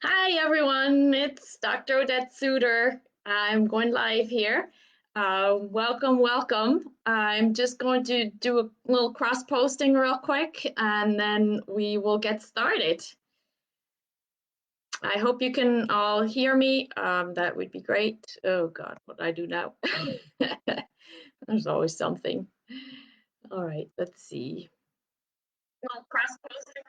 Hi everyone, it's Dr. Odette Suter. I'm going live here. Welcome. I'm just going to do a little cross posting real quick and then we will get started. I hope you can all hear me. That would be great. Oh God, what do I do now? There's always something. All right, let's see. Well, cross posting.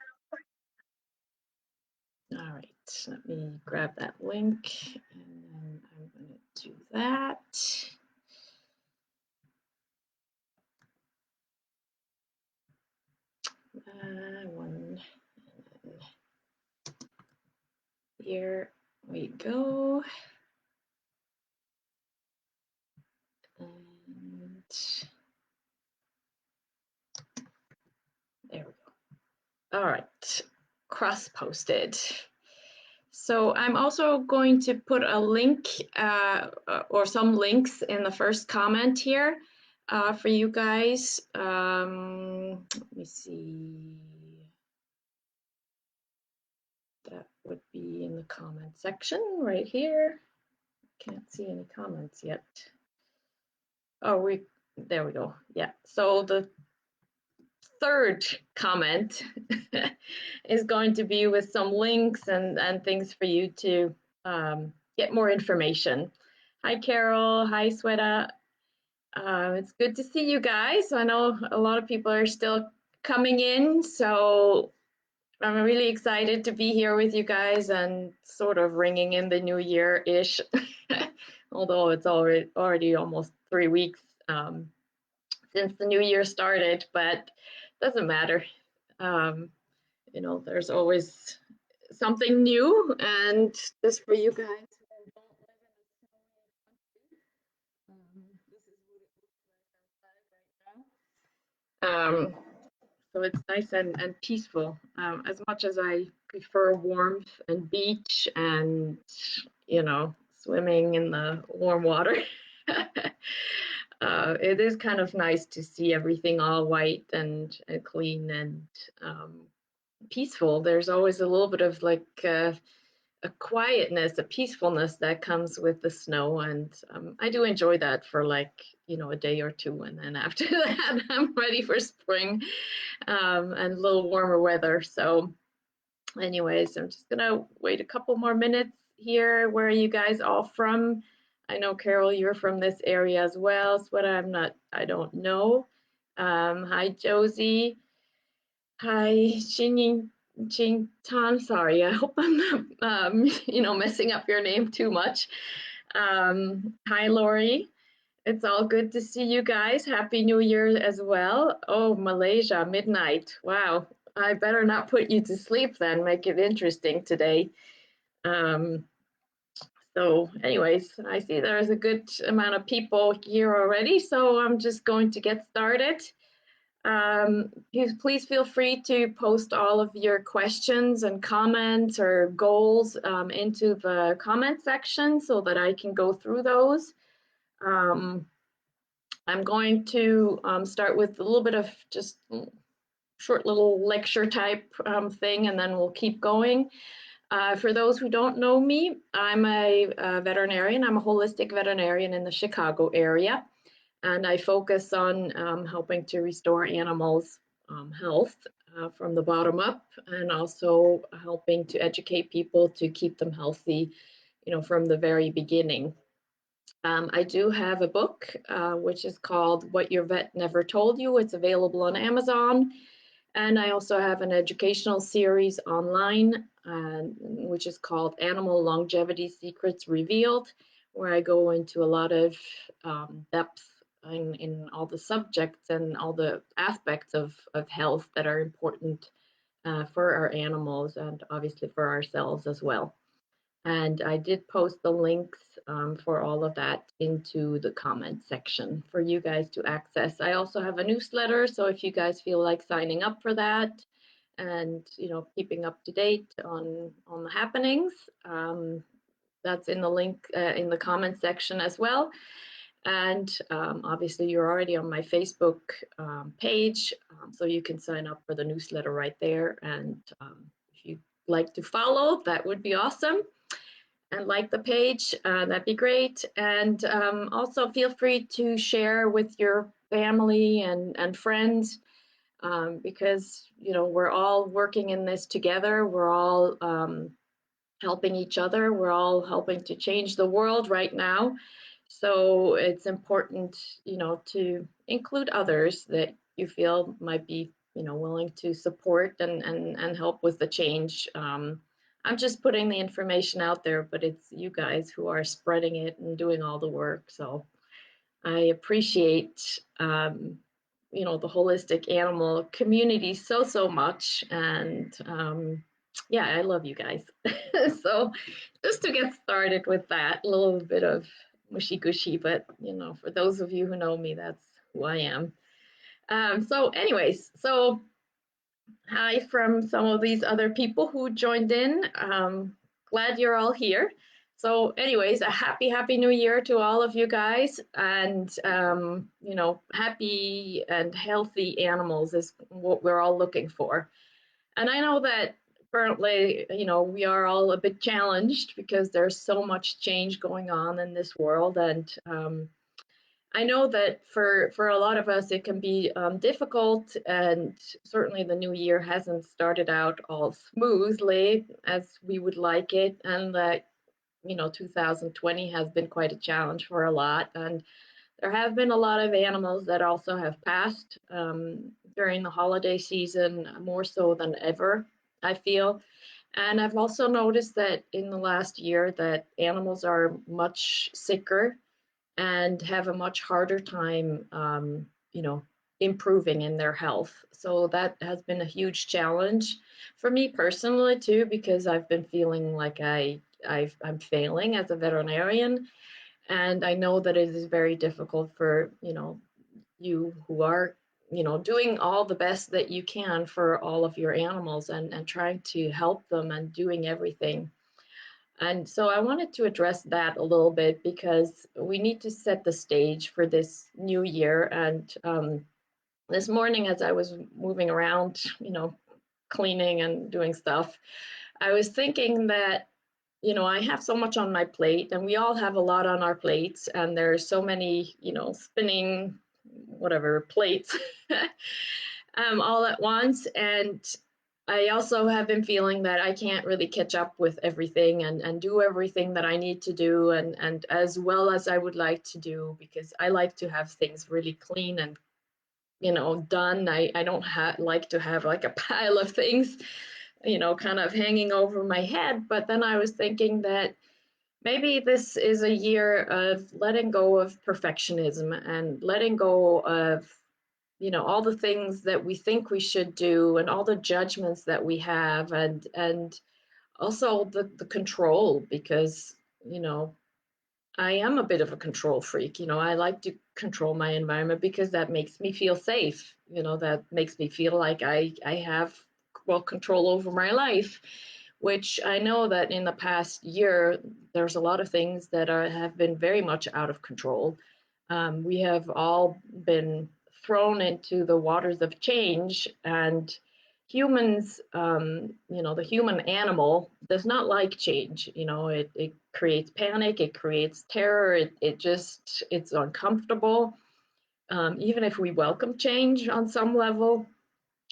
All right, let me grab that link and then I'm going to do that. One, here we go. And there we go. All right, cross-posted. So I'm also going to put a link or some links in the first comment here for you guys. Let me see. That would be in the comment section right here. Can't see any comments yet. Oh, there we go. Yeah, so the third comment is going to be with some links and things for you to get more information. Hi, Carol. Hi, Sweta. It's good to see you guys. I know a lot of people are still coming in, so I'm really excited to be here with you guys and sort of ringing in the new year-ish, although it's already almost 3 weeks since the new year started, but doesn't matter. You know, there's always something new, and just for you guys who don't live in a snowy country, this is what it looks like outside right now. So it's nice and peaceful. As much as I prefer warmth and beach and, you know, swimming in the warm water, it is kind of nice to see everything all white and clean and peaceful. There's always a little bit of like a quietness, a peacefulness that comes with the snow, and I do enjoy that for like, you know, a day or two, and then after that I'm ready for spring and a little warmer weather. So anyways, I'm just gonna wait a couple more minutes here. Where are you guys all from? I know, Carol, you're from this area as well. So what I don't know. Hi, Josie. Hi, Xing Tan. Sorry, I hope I'm not, you know, messing up your name too much. Hi, Lori. It's all good to see you guys. Happy New Year as well. Oh, Malaysia, midnight. Wow. I better not put you to sleep then. Make it interesting today. Um, so, anyways, I see there's a good amount of people here already, so I'm just going to get started. Please feel free to post all of your questions and comments or goals into the comment section so that I can go through those. I'm going to start with a little bit of just short little lecture type thing, and then we'll keep going. For those who don't know me, I'm a veterinarian. I'm a holistic veterinarian in the Chicago area, and I focus on helping to restore animals' health from the bottom up, and also helping to educate people to keep them healthy, you know, from the very beginning. I do have a book, which is called What Your Vet Never Told You. It's available on Amazon. And I also have an educational series online, which is called Animal Longevity Secrets Revealed, where I go into a lot of depth in all the subjects and all the aspects of health that are important for our animals and obviously for ourselves as well. And I did post the links for all of that into the comment section for you guys to access. I also have a newsletter, so if you guys feel like signing up for that and, you know, keeping up to date on the happenings, that's in the link in the comment section as well. And obviously you're already on my Facebook page, so you can sign up for the newsletter right there. And if you like to follow, that would be awesome. And like the page, that'd be great. And also feel free to share with your family and friends, because we're all working in this together. We're all helping each other. We're all helping to change the world right now. So it's important, to include others that you feel might be, willing to support and help with the change. I'm just putting the information out there, but it's you guys who are spreading it and doing all the work. So I appreciate, the holistic animal community so, so much. And yeah, I love you guys. So just to get started with that, a little bit of mushy gushy, but for those of you who know me, that's who I am. So anyways, so hi from some of these other people who joined in. Glad you're all here. So anyways, a happy new year to all of you guys. And happy and healthy animals is what we're all looking for. And I know that currently, we are all a bit challenged because there's so much change going on in this world. And I know that for a lot of us, it can be difficult, and certainly the new year hasn't started out all smoothly as we would like it, and that 2020 has been quite a challenge for a lot, and there have been a lot of animals that also have passed during the holiday season, more so than ever, I feel. And I've also noticed that in the last year that animals are much sicker and have a much harder time, improving in their health. So that has been a huge challenge for me personally too, because I've been feeling like I'm failing as a veterinarian, and I know that it is very difficult for you who are doing all the best that you can for all of your animals and trying to help them and doing everything. And so I wanted to address that a little bit because we need to set the stage for this new year. And this morning, as I was moving around, cleaning and doing stuff, I was thinking that, I have so much on my plate, and we all have a lot on our plates, and there's so many, spinning, whatever, plates all at once. And I also have been feeling that I can't really catch up with everything and do everything that I need to do and as well as I would like to do, because I like to have things really clean and done. I don't like to have like a pile of things, kind of hanging over my head. But then I was thinking that maybe this is a year of letting go of perfectionism and letting go of all the things that we think we should do and all the judgments that we have, and also the control, because you know I am a bit of a control freak. I like to control my environment because that makes me feel safe. That makes me feel like I have control over my life, which I know that in the past year there's a lot of things that have been very much out of control. We have all been thrown into the waters of change, and humans, the human animal does not like change. It creates panic, it creates terror, it's uncomfortable. Even if we welcome change on some level,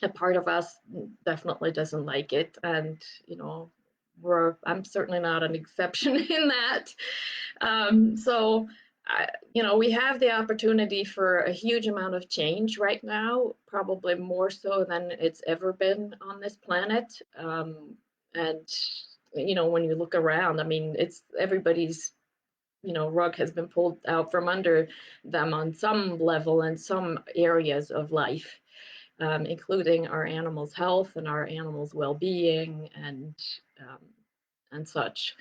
a part of us definitely doesn't like it. And, I'm certainly not an exception in that. So, we have the opportunity for a huge amount of change right now, probably more so than it's ever been on this planet. And, when you look around, I mean, it's everybody's, rug has been pulled out from under them on some level in some areas of life, including our animals' health and our animals' well-being um, and such.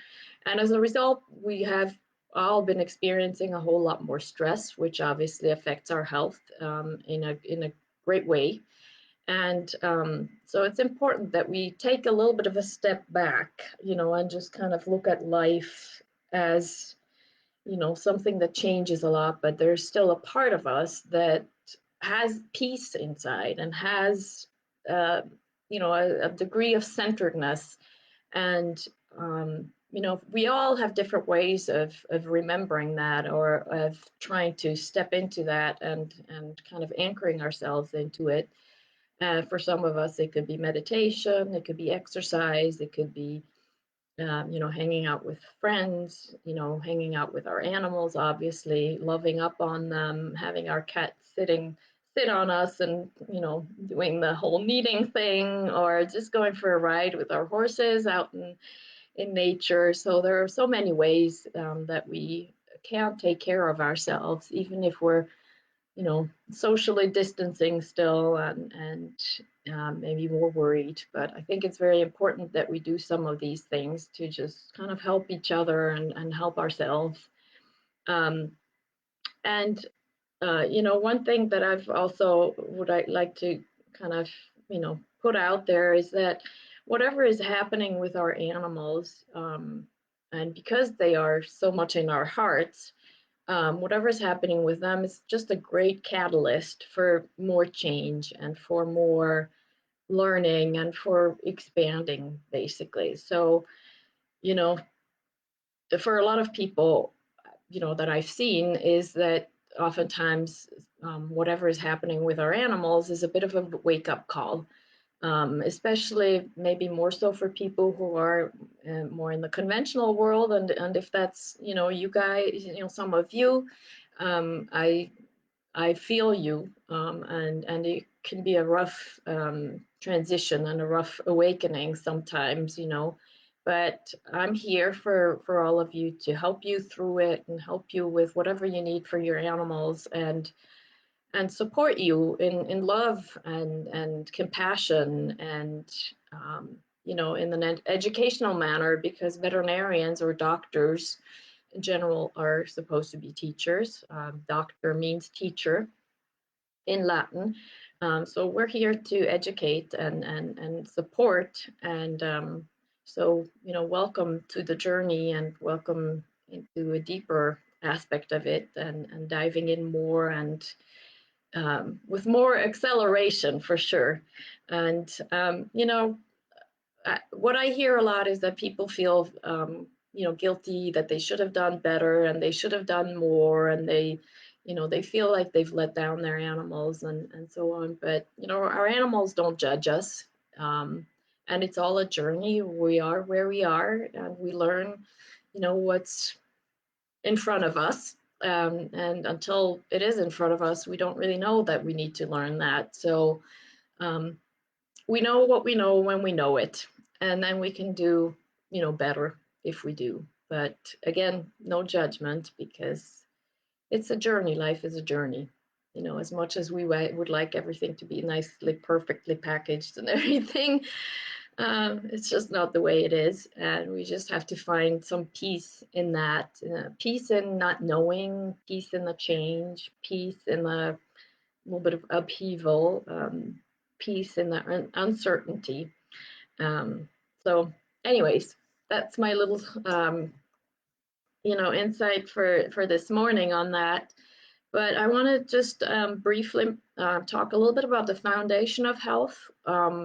And as a result, we have all been experiencing a whole lot more stress, which obviously affects our health in a great way. And so it's important that we take a little bit of a step back, and just kind of look at life as, something that changes a lot, but there's still a part of us that has peace inside and has, a degree of centeredness, And we all have different ways of remembering that, or of trying to step into that, and kind of anchoring ourselves into it. For some of us, it could be meditation, it could be exercise, it could be hanging out with friends, hanging out with our animals, obviously, loving up on them, having our cat sit on us and, doing the whole kneading thing, or just going for a ride with our horses out in nature. So there are so many ways that we can take care of ourselves, even if we're, socially distancing still, and maybe more worried. But I think it's very important that we do some of these things to just kind of help each other and help ourselves. Um, and one thing that I've also would I like to kind of, put out there is that whatever is happening with our animals, and because they are so much in our hearts, whatever's happening with them is just a great catalyst for more change and for more learning and for expanding, basically. So, you know, for a lot of people, that I've seen is that oftentimes whatever is happening with our animals is a bit of a wake up call, especially maybe more so for people who are more in the conventional world. And if that's, you guys, some of you, I feel you, and it can be a rough transition and a rough awakening sometimes, But I'm here for all of you to help you through it and help you with whatever you need for your animals, and support you in love and compassion, and in an educational manner, because veterinarians or doctors in general are supposed to be teachers. Doctor means teacher in Latin. So we're here to educate and support. And so, welcome to the journey, and welcome into a deeper aspect of it, and diving in more, and with more acceleration for sure. And, what I hear a lot is that people feel, guilty, that they should have done better and they should have done more, and they feel like they've let down their animals, and so on. But, our animals don't judge us. And it's all a journey. We are where we are, and we learn, what's in front of us. And until it is in front of us, we don't really know that we need to learn that. So, um, we know what we know when we know it, and then we can do, better if we do. But again, no judgment, because it's a journey. Life is a journey. As much as we would like everything to be nicely, perfectly packaged and everything, it's just not the way it is. And we just have to find some peace in that, peace in not knowing, peace in the change, peace in the little bit of upheaval, peace in the uncertainty. Um, so, anyways, that's my little, insight for this morning on that. But I want to just briefly talk a little bit about the foundation of health,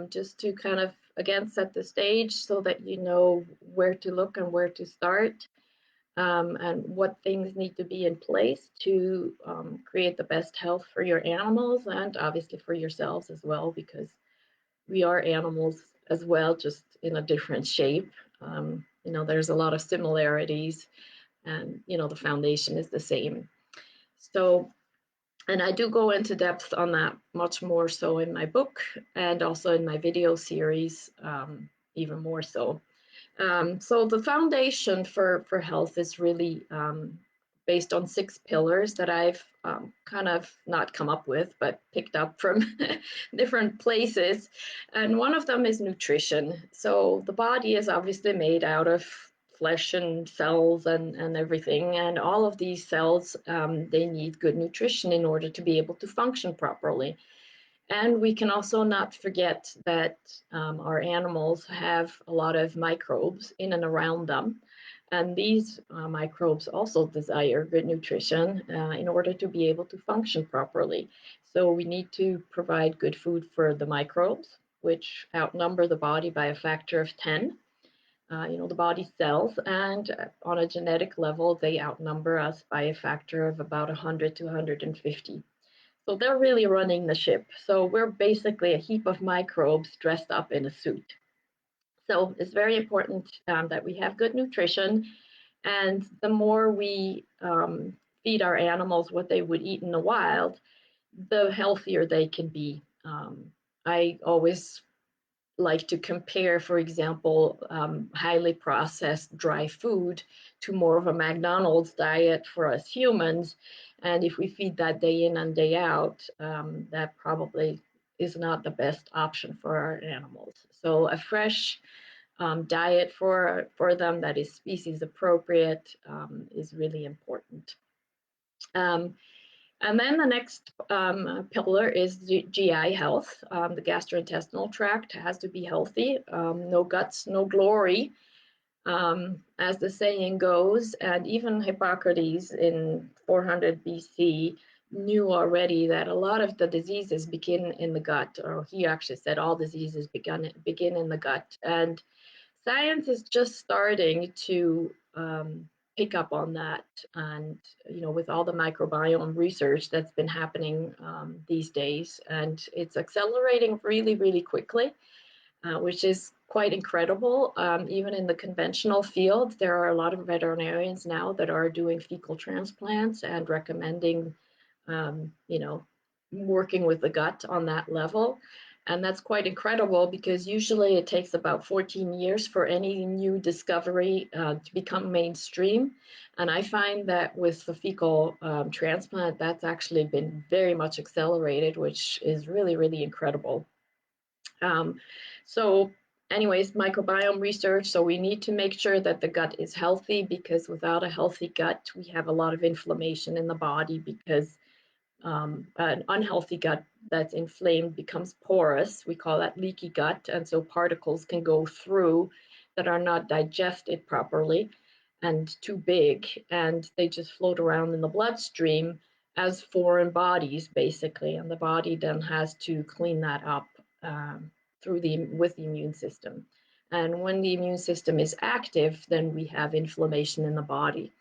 just to kind of, again, set the stage so that you know where to look and where to start, and what things need to be in place to create the best health for your animals, and obviously for yourselves as well, because we are animals as well, just in a different shape. There's a lot of similarities, and, the foundation is the same. So, and I do go into depth on that much more so in my book, and also in my video series, even more so. So the foundation for health is really based on 6 pillars that I've kind of not come up with, but picked up from different places. And one of them is nutrition. So the body is obviously made out of flesh and cells and everything. And all of these cells, they need good nutrition in order to be able to function properly. And we can also not forget that our animals have a lot of microbes in and around them. And these microbes also desire good nutrition in order to be able to function properly. So we need to provide good food for the microbes, which outnumber the body by a factor of 10. the body cells, and on a genetic level, they outnumber us by a factor of about 100 to 150. So they're really running the ship. So we're basically a heap of microbes dressed up in a suit. So it's very important that we have good nutrition, and the more we feed our animals what they would eat in the wild, the healthier they can be. I always like to compare, for example, highly processed dry food to more of a McDonald's diet for us humans. And if we feed that day in and day out, that probably is not the best option for our animals. So a fresh diet for them that is species appropriate is really important. Um, and then the next pillar is GI health. The gastrointestinal tract has to be healthy. No guts, no glory, as the saying goes. And even Hippocrates in 400 BC knew already that a lot of the diseases begin in the gut, or he actually said all diseases begin in the gut. And science is just starting to pick up on that, and with all the microbiome research that's been happening these days, and it's accelerating really, really quickly, which is quite incredible. Even in the conventional field, there are a lot of veterinarians now that are doing fecal transplants and recommending, working with the gut on that level. And that's quite incredible because usually it takes about 14 years for any new discovery to become mainstream. And I find that with the fecal transplant, that's actually been very much accelerated, which is really, really incredible. So anyways, microbiome research. So we need to make sure that the gut is healthy, because without a healthy gut, we have a lot of inflammation in the body, because an unhealthy gut that's inflamed becomes porous. We call that leaky gut. And so particles can go through that are not digested properly and too big, and they just float around in the bloodstream as foreign bodies, basically. And the body then has to clean that up with the immune system. And when the immune system is active, then we have inflammation in the body.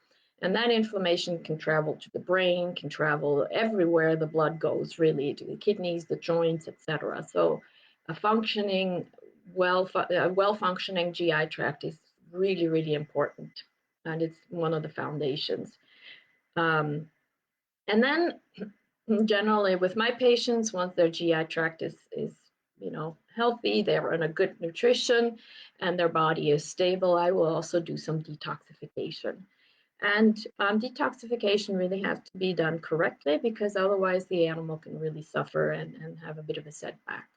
And that inflammation can travel to the brain, can travel everywhere the blood goes, really, to the kidneys, the joints, etc. So a well-functioning GI tract is really, really important, and it's one of the foundations. And then generally with my patients, once their GI tract is healthy, they're on a good nutrition, and their body is stable, I will also do some detoxification. And detoxification really has to be done correctly, because otherwise the animal can really suffer and have a bit of a setback.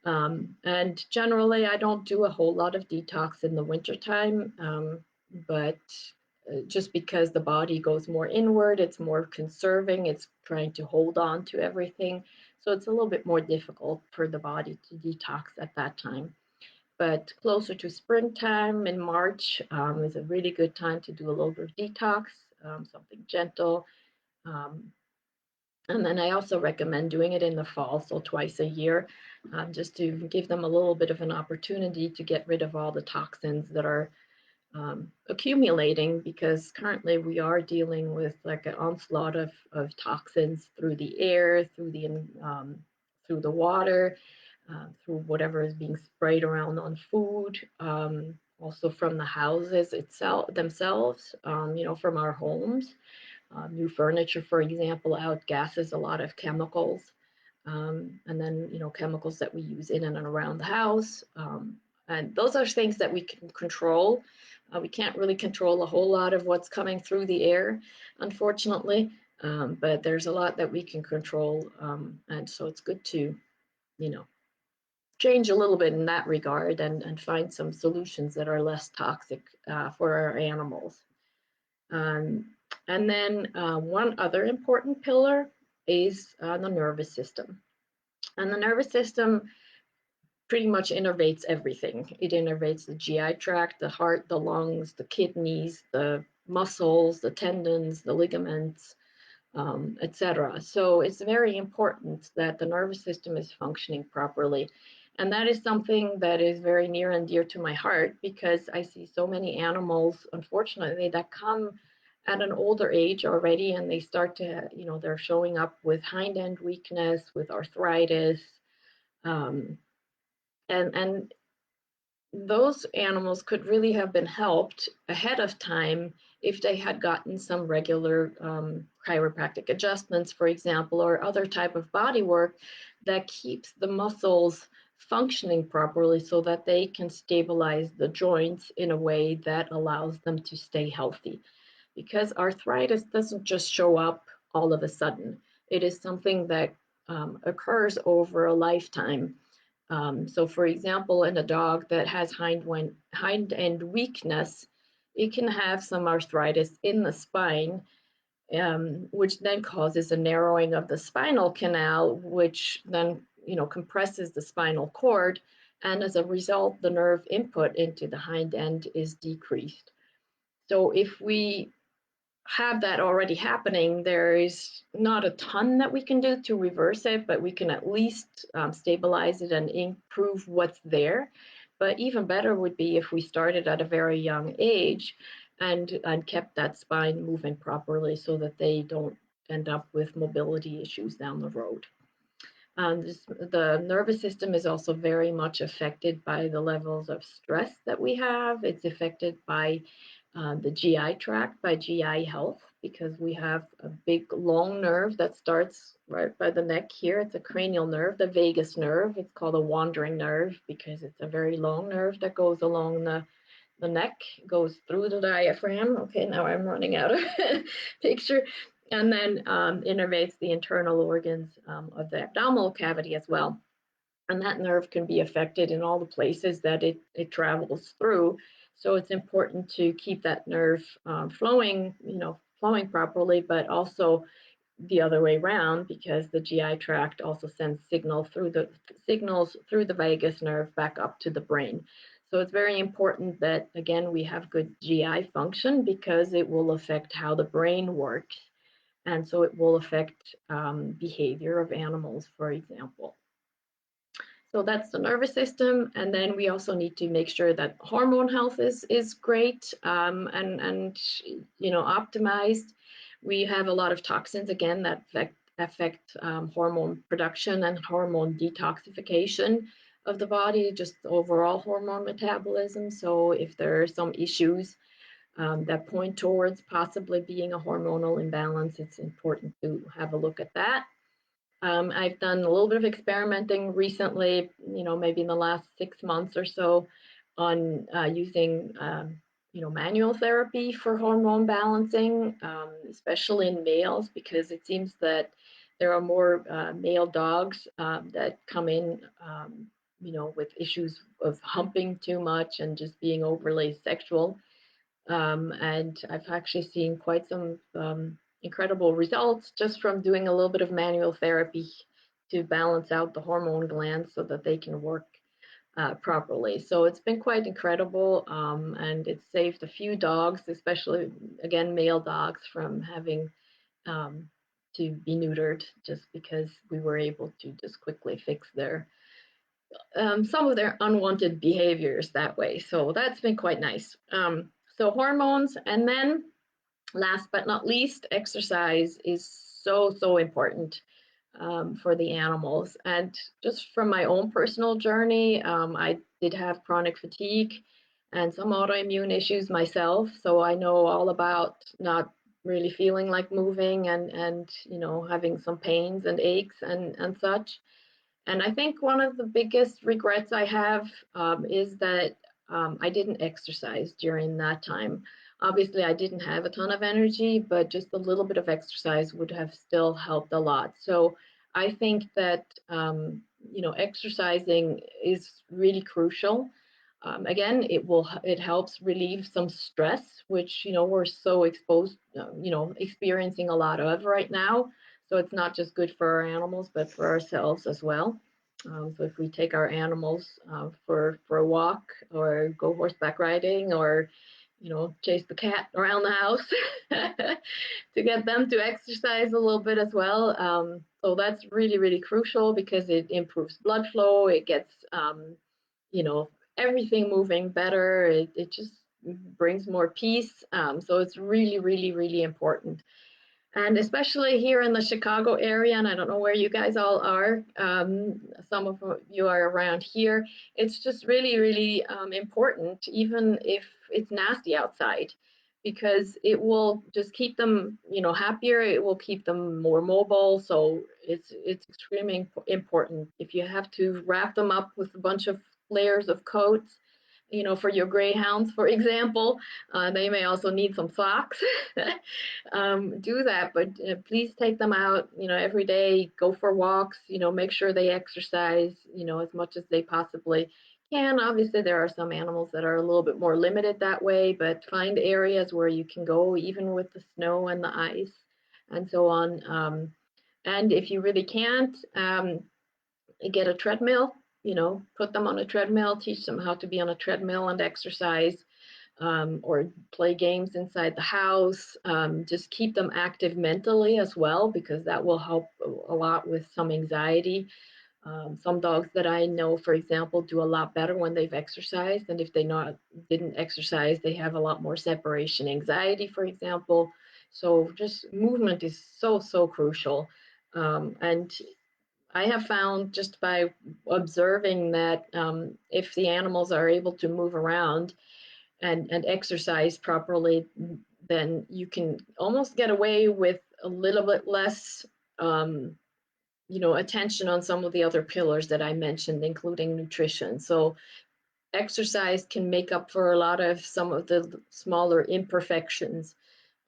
And generally, I don't do a whole lot of detox in the wintertime, but just because the body goes more inward, it's more conserving, it's trying to hold on to everything. So it's a little bit more difficult for the body to detox at that time. But closer to springtime in March is a really good time to do a little bit of detox, something gentle. And then I also recommend doing it in the fall, so twice a year, just to give them a little bit of an opportunity to get rid of all the toxins that are accumulating, because currently we are dealing with like an onslaught of toxins through the air, through the water, through whatever is being sprayed around on food, also from the houses themselves, from our homes. New furniture, for example, outgasses a lot of chemicals, and then chemicals that we use in and around the house. And those are things that we can control. We can't really control a whole lot of what's coming through the air, unfortunately, but there's a lot that we can control, and so it's good to, change a little bit in that regard, and find some solutions that are less toxic for our animals. And then one other important pillar is the nervous system. And the nervous system pretty much innervates everything. It innervates the GI tract, the heart, the lungs, the kidneys, the muscles, the tendons, the ligaments, etc. So it's very important that the nervous system is functioning properly. And that is something that is very near and dear to my heart because I see so many animals, unfortunately, that come at an older age already and they start to, they're showing up with hind end weakness, with arthritis. Um, and those animals could really have been helped ahead of time if they had gotten some regular chiropractic adjustments, for example, or other type of body work that keeps the muscles functioning properly so that they can stabilize the joints in a way that allows them to stay healthy. Because arthritis doesn't just show up all of a sudden. It is something that occurs over a lifetime. So, for example, in a dog that has hind end weakness, it can have some arthritis in the spine, which then causes a narrowing of the spinal canal, which then compresses the spinal cord, and as a result, the nerve input into the hind end is decreased. So, if we have that already happening, there is not a ton that we can do to reverse it, but we can at least stabilize it and improve what's there. But even better would be if we started at a very young age and kept that spine moving properly so that they don't end up with mobility issues down the road. The nervous system is also very much affected by the levels of stress that we have. It's affected by the GI tract, by GI health, because we have a big long nerve that starts right by the neck here. It's a cranial nerve, the vagus nerve. It's called a wandering nerve because it's a very long nerve that goes along the neck, goes through the diaphragm. Okay, now I'm running out of picture. And then innervates the internal organs of the abdominal cavity as well. And that nerve can be affected in all the places that it travels through. So it's important to keep that nerve flowing properly, but also the other way around because the GI tract also sends signals through the vagus nerve back up to the brain. So it's very important that again we have good GI function because it will affect how the brain works, and so it will affect behavior of animals, for example. So that's the nervous system, and then we also need to make sure that hormone health is great and optimized. We have a lot of toxins again that affect hormone production and hormone detoxification of the body, just overall hormone metabolism. So if there are some issues that point towards possibly being a hormonal imbalance, it's important to have a look at that. I've done a little bit of experimenting recently, maybe in the last 6 months or so, on using, manual therapy for hormone balancing, especially in males, because it seems that there are more male dogs that come in, with issues of humping too much and just being overly sexual. And I've actually seen quite some incredible results just from doing a little bit of manual therapy to balance out the hormone glands so that they can work properly. So it's been quite incredible, and it's saved a few dogs, especially again male dogs, from having to be neutered just because we were able to just quickly fix some of their unwanted behaviors that way. So that's been quite nice. So hormones, and then last but not least, exercise is so important for the animals. And just from my own personal journey, I did have chronic fatigue and some autoimmune issues myself. So I know all about not really feeling like moving and having some pains and aches and such. And I think one of the biggest regrets I have is that I didn't exercise during that time. Obviously, I didn't have a ton of energy, but just a little bit of exercise would have still helped a lot. So I think that, exercising is really crucial. Again, it helps relieve some stress, which, we're so exposed, experiencing a lot of right now. So it's not just good for our animals, but for ourselves as well. So if we take our animals for a walk or go horseback riding or chase the cat around the house to get them to exercise a little bit as well. So that's really, really crucial because it improves blood flow. It gets, you know, everything moving better. It just brings more peace. So it's really, really, really important. And especially here in the Chicago area, and I don't know where you guys all are, some of you are around here, it's just really, really important, even if it's nasty outside, because it will just keep them, happier. It will keep them more mobile. So it's extremely important. If you have to wrap them up with a bunch of layers of coats, for your greyhounds, for example, they may also need some socks. Do that, but please take them out, every day, go for walks, make sure they exercise, as much as they possibly can. Obviously, there are some animals that are a little bit more limited that way, but find areas where you can go, even with the snow and the ice and so on. And if you really can't, get a treadmill, put them on a treadmill, teach them how to be on a treadmill and exercise, or play games inside the house. Just keep them active mentally as well, because that will help a lot with some anxiety. Some dogs that I know, for example, do a lot better when they've exercised, and if they didn't exercise, they have a lot more separation anxiety, for example. So just movement is so, so crucial. And I have found just by observing that if the animals are able to move around and exercise properly, then you can almost get away with a little bit less, attention on some of the other pillars that I mentioned, including nutrition. So exercise can make up for a lot of some of the smaller imperfections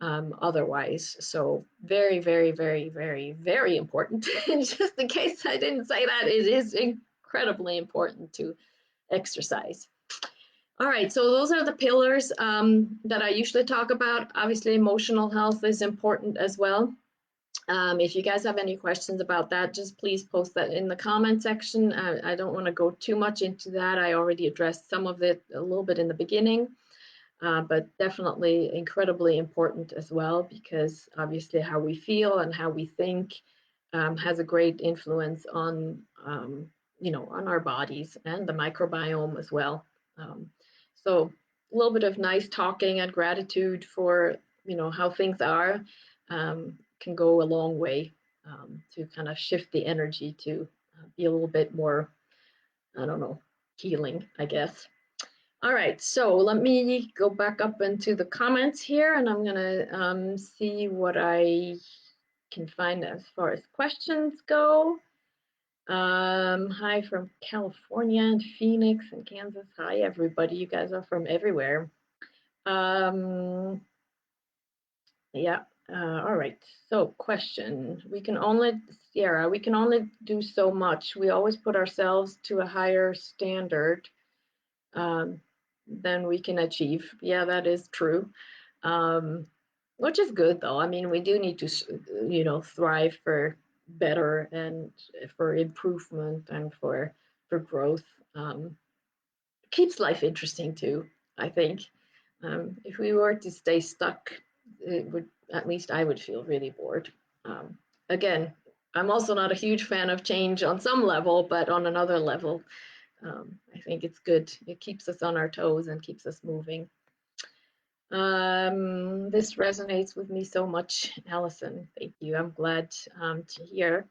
otherwise. So very, very, very, very, very important. Just in case I didn't say that, it is incredibly important to exercise. All right, so those are the pillars that I usually talk about. Obviously, emotional health is important as well. If you guys have any questions about that, just please post that in the comment section. I don't want to go too much into that. I already addressed some of it a little bit in the beginning, but definitely incredibly important as well, because obviously how we feel and how we think has a great influence on, on our bodies and the microbiome as well. So a little bit of nice talking and gratitude for, how things are can go a long way to kind of shift the energy to be a little bit more, I don't know, healing, I guess. All right, so let me go back up into the comments here, and I'm gonna see what I can find as far as questions go. Hi from California and Phoenix and Kansas. Hi, everybody. You guys are from everywhere. Yeah. All right. So question. Sierra, we can only do so much. We always put ourselves to a higher standard than we can achieve. Yeah, that is true. Which is good, though. I mean, we do need to, thrive for better and for improvement and for growth. Keeps life interesting too, I think. If we were to stay stuck, at least I would feel really bored. Again, I'm also not a huge fan of change on some level, but on another level, I think it's good. It keeps us on our toes and keeps us moving. This resonates with me so much, Allison. Thank you. I'm glad to hear.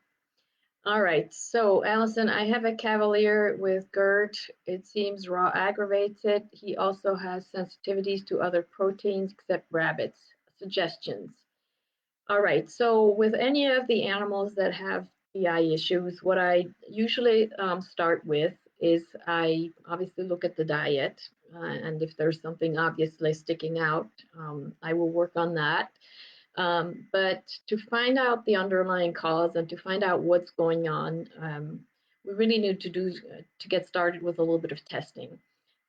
All right, so Allison, I have a Cavalier with GERD. It seems raw aggravates it. He also has sensitivities to other proteins except rabbits. Suggestions. All right, so with any of the animals that have GI issues, what I usually start with is I obviously look at the diet, and if there's something obviously sticking out, I will work on that. But to find out the underlying cause and to find out what's going on, we really need to get started with a little bit of testing.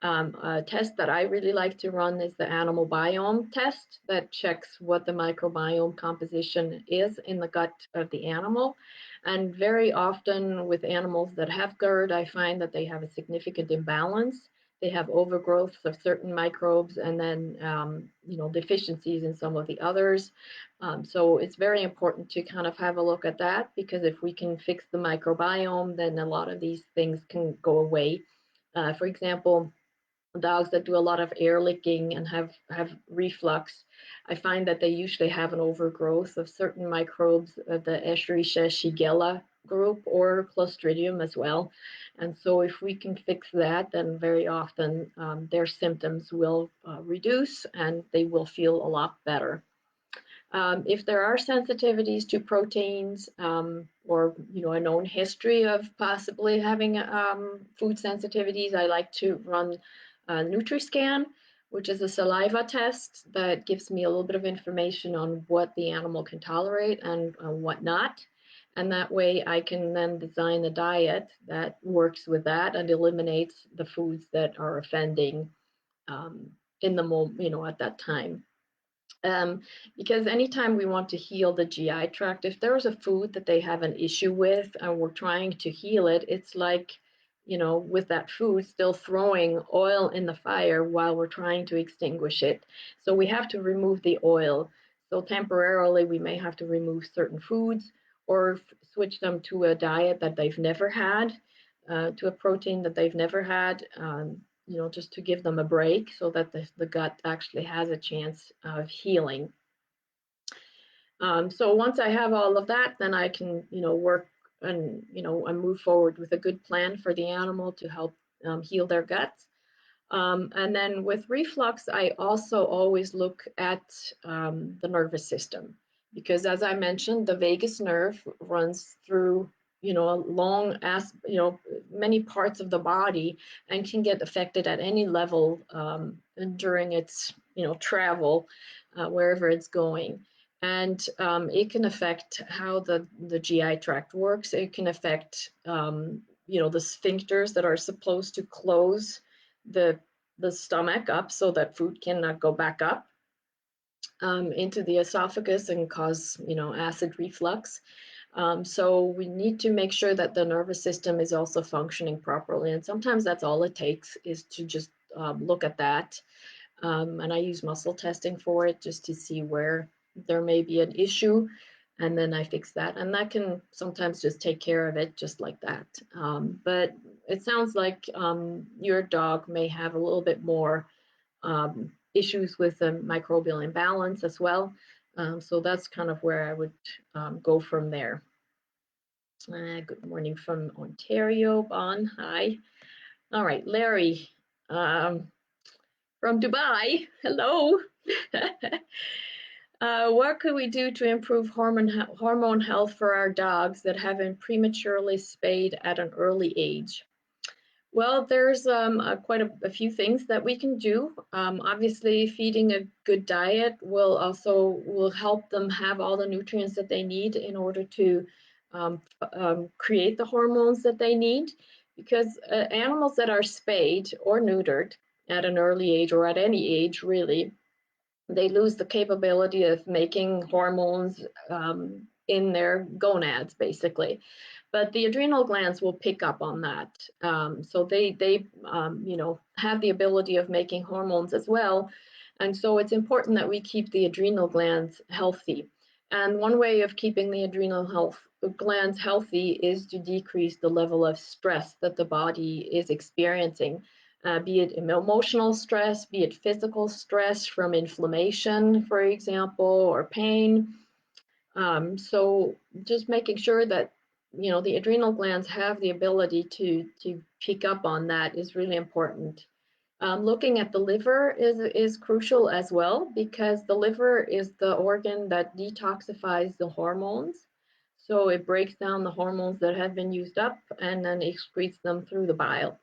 A test that I really like to run is the animal biome test that checks what the microbiome composition is in the gut of the animal. And very often with animals that have GERD, I find that they have a significant imbalance they have overgrowth of certain microbes, and then deficiencies in some of the others. So it's very important to kind of have a look at that, because if we can fix the microbiome, then a lot of these things can go away. For example, dogs that do a lot of air licking and have reflux, I find that they usually have an overgrowth of certain microbes of the Escherichia shigella group or Clostridium as well. And so if we can fix that, then very often their symptoms will reduce and they will feel a lot better. If there are sensitivities to proteins, or a known history of possibly having food sensitivities, I like to run a NutriScan, which is a saliva test that gives me a little bit of information on what the animal can tolerate and what not. And that way I can then design a diet that works with that and eliminates the foods that are offending in the moment, at that time. Um, because anytime we want to heal the GI tract, if there's a food that they have an issue with and we're trying to heal it, it's like, with that food still throwing oil in the fire while we're trying to extinguish it. So we have to remove the oil. So temporarily, we may have to remove certain foods or switch them to a diet that they've never had, to a protein that they've never had. Just to give them a break so that the gut actually has a chance of healing. So once I have all of that, then I can, work and move forward with a good plan for the animal to help heal their guts. And then with reflux, I also always look at the nervous system, because as I mentioned, the vagus nerve runs through, many parts of the body and can get affected at any level during its, travel wherever it's going. And it can affect how the GI tract works. It can affect, the sphincters that are supposed to close the stomach up so that food cannot go back up into the esophagus and cause acid reflux. So we need to make sure that the nervous system is also functioning properly, and sometimes that's all it takes is to just look at that. And I use muscle testing for it just to see where there may be an issue, and then I fix that. And that can sometimes just take care of it just like that. But it sounds like your dog may have a little bit more issues with the microbial imbalance as well. So that's kind of where I would go from there. Good morning from Ontario, Bon. Hi. All right, Larry from Dubai. Hello. What could we do to improve hormone health for our dogs that have been prematurely spayed at an early age? Well, there's quite a few things that we can do. Obviously, feeding a good diet will help them have all the nutrients that they need in order to create the hormones that they need. Because animals that are spayed or neutered at an early age, or at any age really, they lose the capability of making hormones in their gonads, basically. But the adrenal glands will pick up on that. So they have the ability of making hormones as well. And so it's important that we keep the adrenal glands healthy. And one way of keeping the adrenal glands healthy is to decrease the level of stress that the body is experiencing. Be it emotional stress, be it physical stress from inflammation, for example, or pain. So just making sure that the adrenal glands have the ability to pick up on that is really important. Looking at the liver is crucial as well, because the liver is the organ that detoxifies the hormones. So it breaks down the hormones that have been used up and then excretes them through the bile.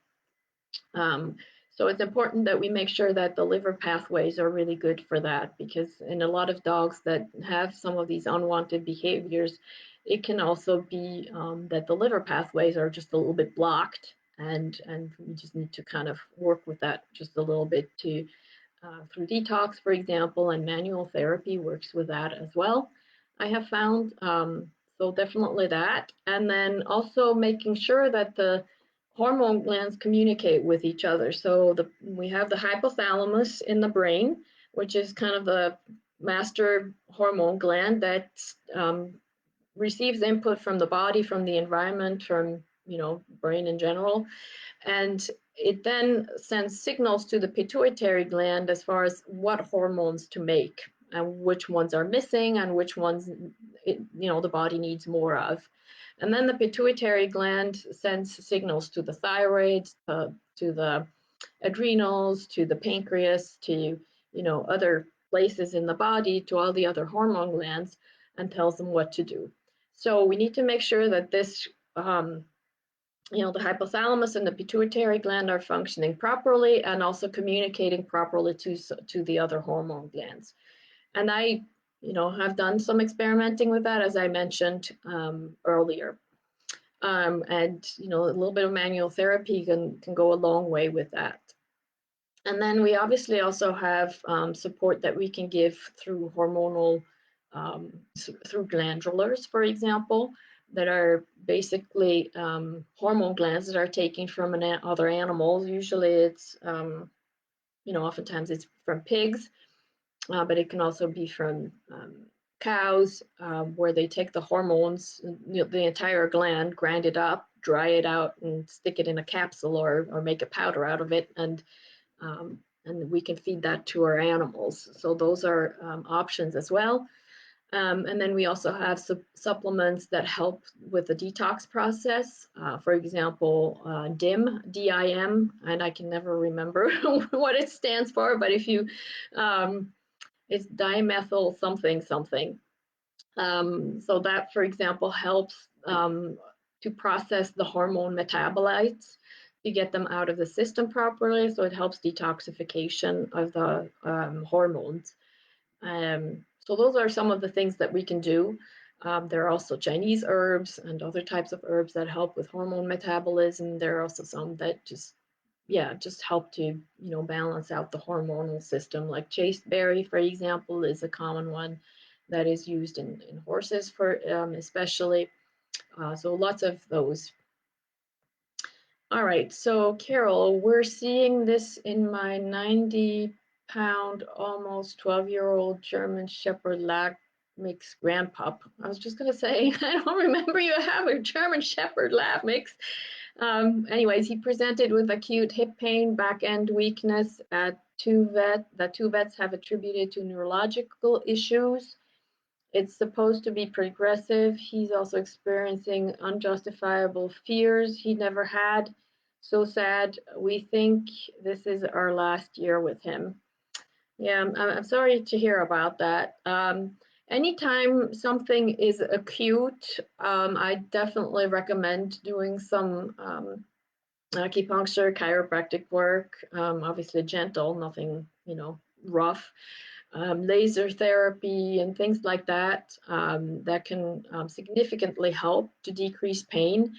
So it's important that we make sure that the liver pathways are really good for that, because in a lot of dogs that have some of these unwanted behaviors, it can also be that the liver pathways are just a little bit blocked, and we just need to kind of work with that just a little bit through detox, for example, and manual therapy works with that as well, I have found. So definitely that. And then also making sure that the hormone glands communicate with each other. So we have the hypothalamus in the brain, which is kind of the master hormone gland that receives input from the body, from the environment, from brain in general, and it then sends signals to the pituitary gland as far as what hormones to make and which ones are missing and which ones the body needs more of. And then the pituitary gland sends signals to the thyroid, to the adrenals, to the pancreas, to other places in the body, to all the other hormone glands, and tells them what to do. So we need to make sure that this the hypothalamus and the pituitary gland are functioning properly and also communicating properly to the other hormone glands. And I, have done some experimenting with that, as I mentioned earlier. And a little bit of manual therapy can go a long way with that. And then we obviously also have support that we can give through hormonal, through glandulars, for example, that are basically hormone glands that are taken from other animals. Usually it's, oftentimes it's from pigs, but it can also be from cows, where they take the hormones, the entire gland, grind it up, dry it out, and stick it in a capsule or make a powder out of it, and we can feed that to our animals. So those are options as well. And then we also have supplements that help with the detox process. For example, DIM, D-I-M, and I can never remember what it stands for, but if you, it's dimethyl something something. So that, for example, helps to process the hormone metabolites to get them out of the system properly. So it helps detoxification of the hormones. So those are some of the things that we can do. There are also Chinese herbs and other types of herbs that help with hormone metabolism. There are also some that just help to balance out the hormonal system. Like chasteberry, for example, is a common one that is used in horses for especially. So lots of those. All right, so Carol, we're seeing this in my 90-pound, almost 12-year-old German Shepherd Lab mix grandpup. I was just gonna say, I don't remember you have a German Shepherd Lab mix. Anyways, he presented with acute hip pain, back end weakness at two vets have attributed to neurological issues. It's supposed to be progressive. He's also experiencing unjustifiable fears he never had. So sad. We think this is our last year with him. Yeah, I'm sorry to hear about that. Anytime something is acute, I definitely recommend doing some acupuncture, chiropractic work, obviously gentle, nothing, rough, laser therapy and things like that, that can significantly help to decrease pain.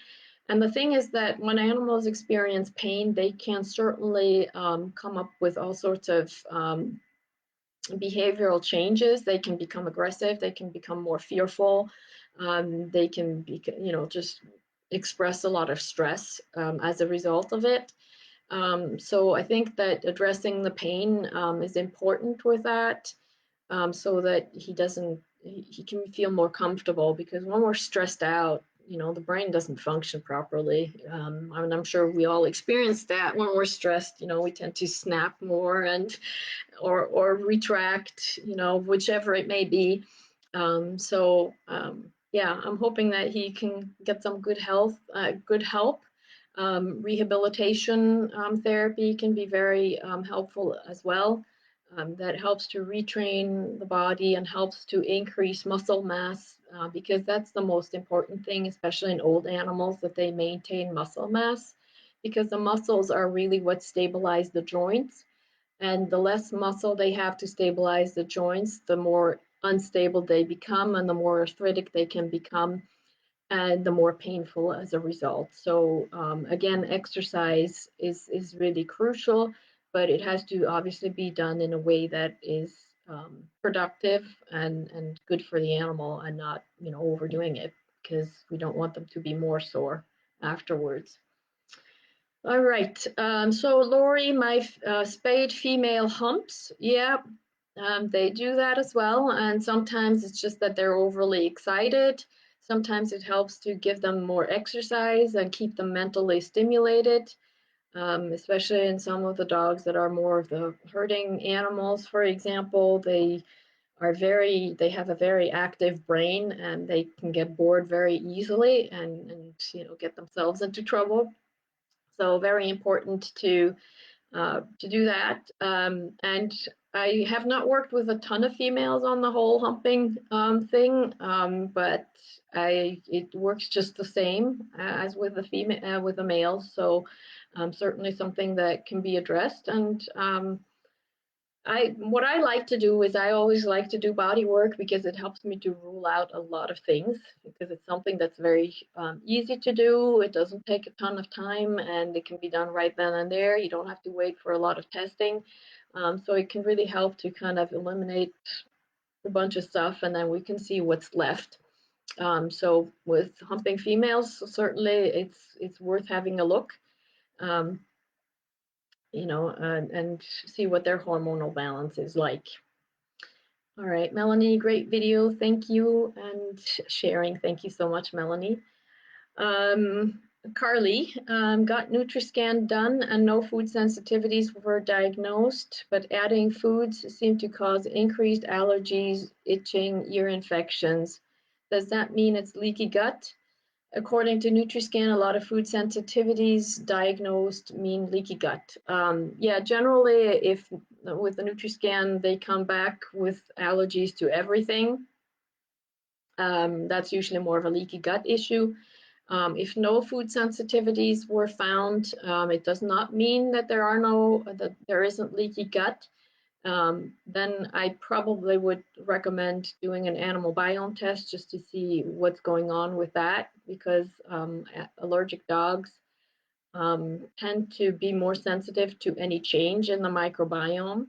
And the thing is that when animals experience pain, they can certainly come up with all sorts of behavioral changes. They can become aggressive, they can become more fearful, they can be, just express a lot of stress as a result of it. So I think that addressing the pain is important with that, so that he can feel more comfortable, because when we're stressed out, the brain doesn't function properly. I mean, I'm sure we all experience that. When we're stressed, we tend to snap more or retract, whichever it may be. Yeah, I'm hoping that he can get some good help. Rehabilitation therapy can be very helpful as well. That helps to retrain the body and helps to increase muscle mass, because that's the most important thing, especially in old animals, that they maintain muscle mass, because the muscles are really what stabilize the joints. And the less muscle they have to stabilize the joints, the more unstable they become and the more arthritic they can become, and the more painful as a result. So again, exercise is really crucial, but it has to obviously be done in a way that is productive and good for the animal, and not overdoing it, because we don't want them to be more sore afterwards. All right. So Lori, my spayed female humps, yeah, they do that as well. And sometimes it's just that they're overly excited. Sometimes it helps to give them more exercise and keep them mentally stimulated, especially in some of the dogs that are more of the herding animals, for example. They have a very active brain and they can get bored very easily and get themselves into trouble. So very important to do that. And I have not worked with a ton of females on the whole humping thing, but it works just the same as with the female with the males. So certainly something that can be addressed. And what I like to do is I always like to do body work because it helps me to rule out a lot of things because it's something that's very easy to do. It doesn't take a ton of time and it can be done right then and there. You don't have to wait for a lot of testing. So it can really help to kind of eliminate a bunch of stuff and then we can see what's left. So with humping females, certainly it's worth having a look. Um, and see what their hormonal balance is like. All right, Melanie, great video. Thank you and sharing. Thank you so much, Melanie. Um, Carly, got NutriScan done and no food sensitivities were diagnosed, but adding foods seem to cause increased allergies, itching, ear infections. Does that mean it's leaky gut? According to NutriScan, a lot of food sensitivities diagnosed mean leaky gut. Yeah, generally, if with the NutriScan they come back with allergies to everything, that's usually more of a leaky gut issue. If no food sensitivities were found, it does not mean that there isn't leaky gut. Then I probably would recommend doing an animal biome test just to see what's going on with that because allergic dogs tend to be more sensitive to any change in the microbiome.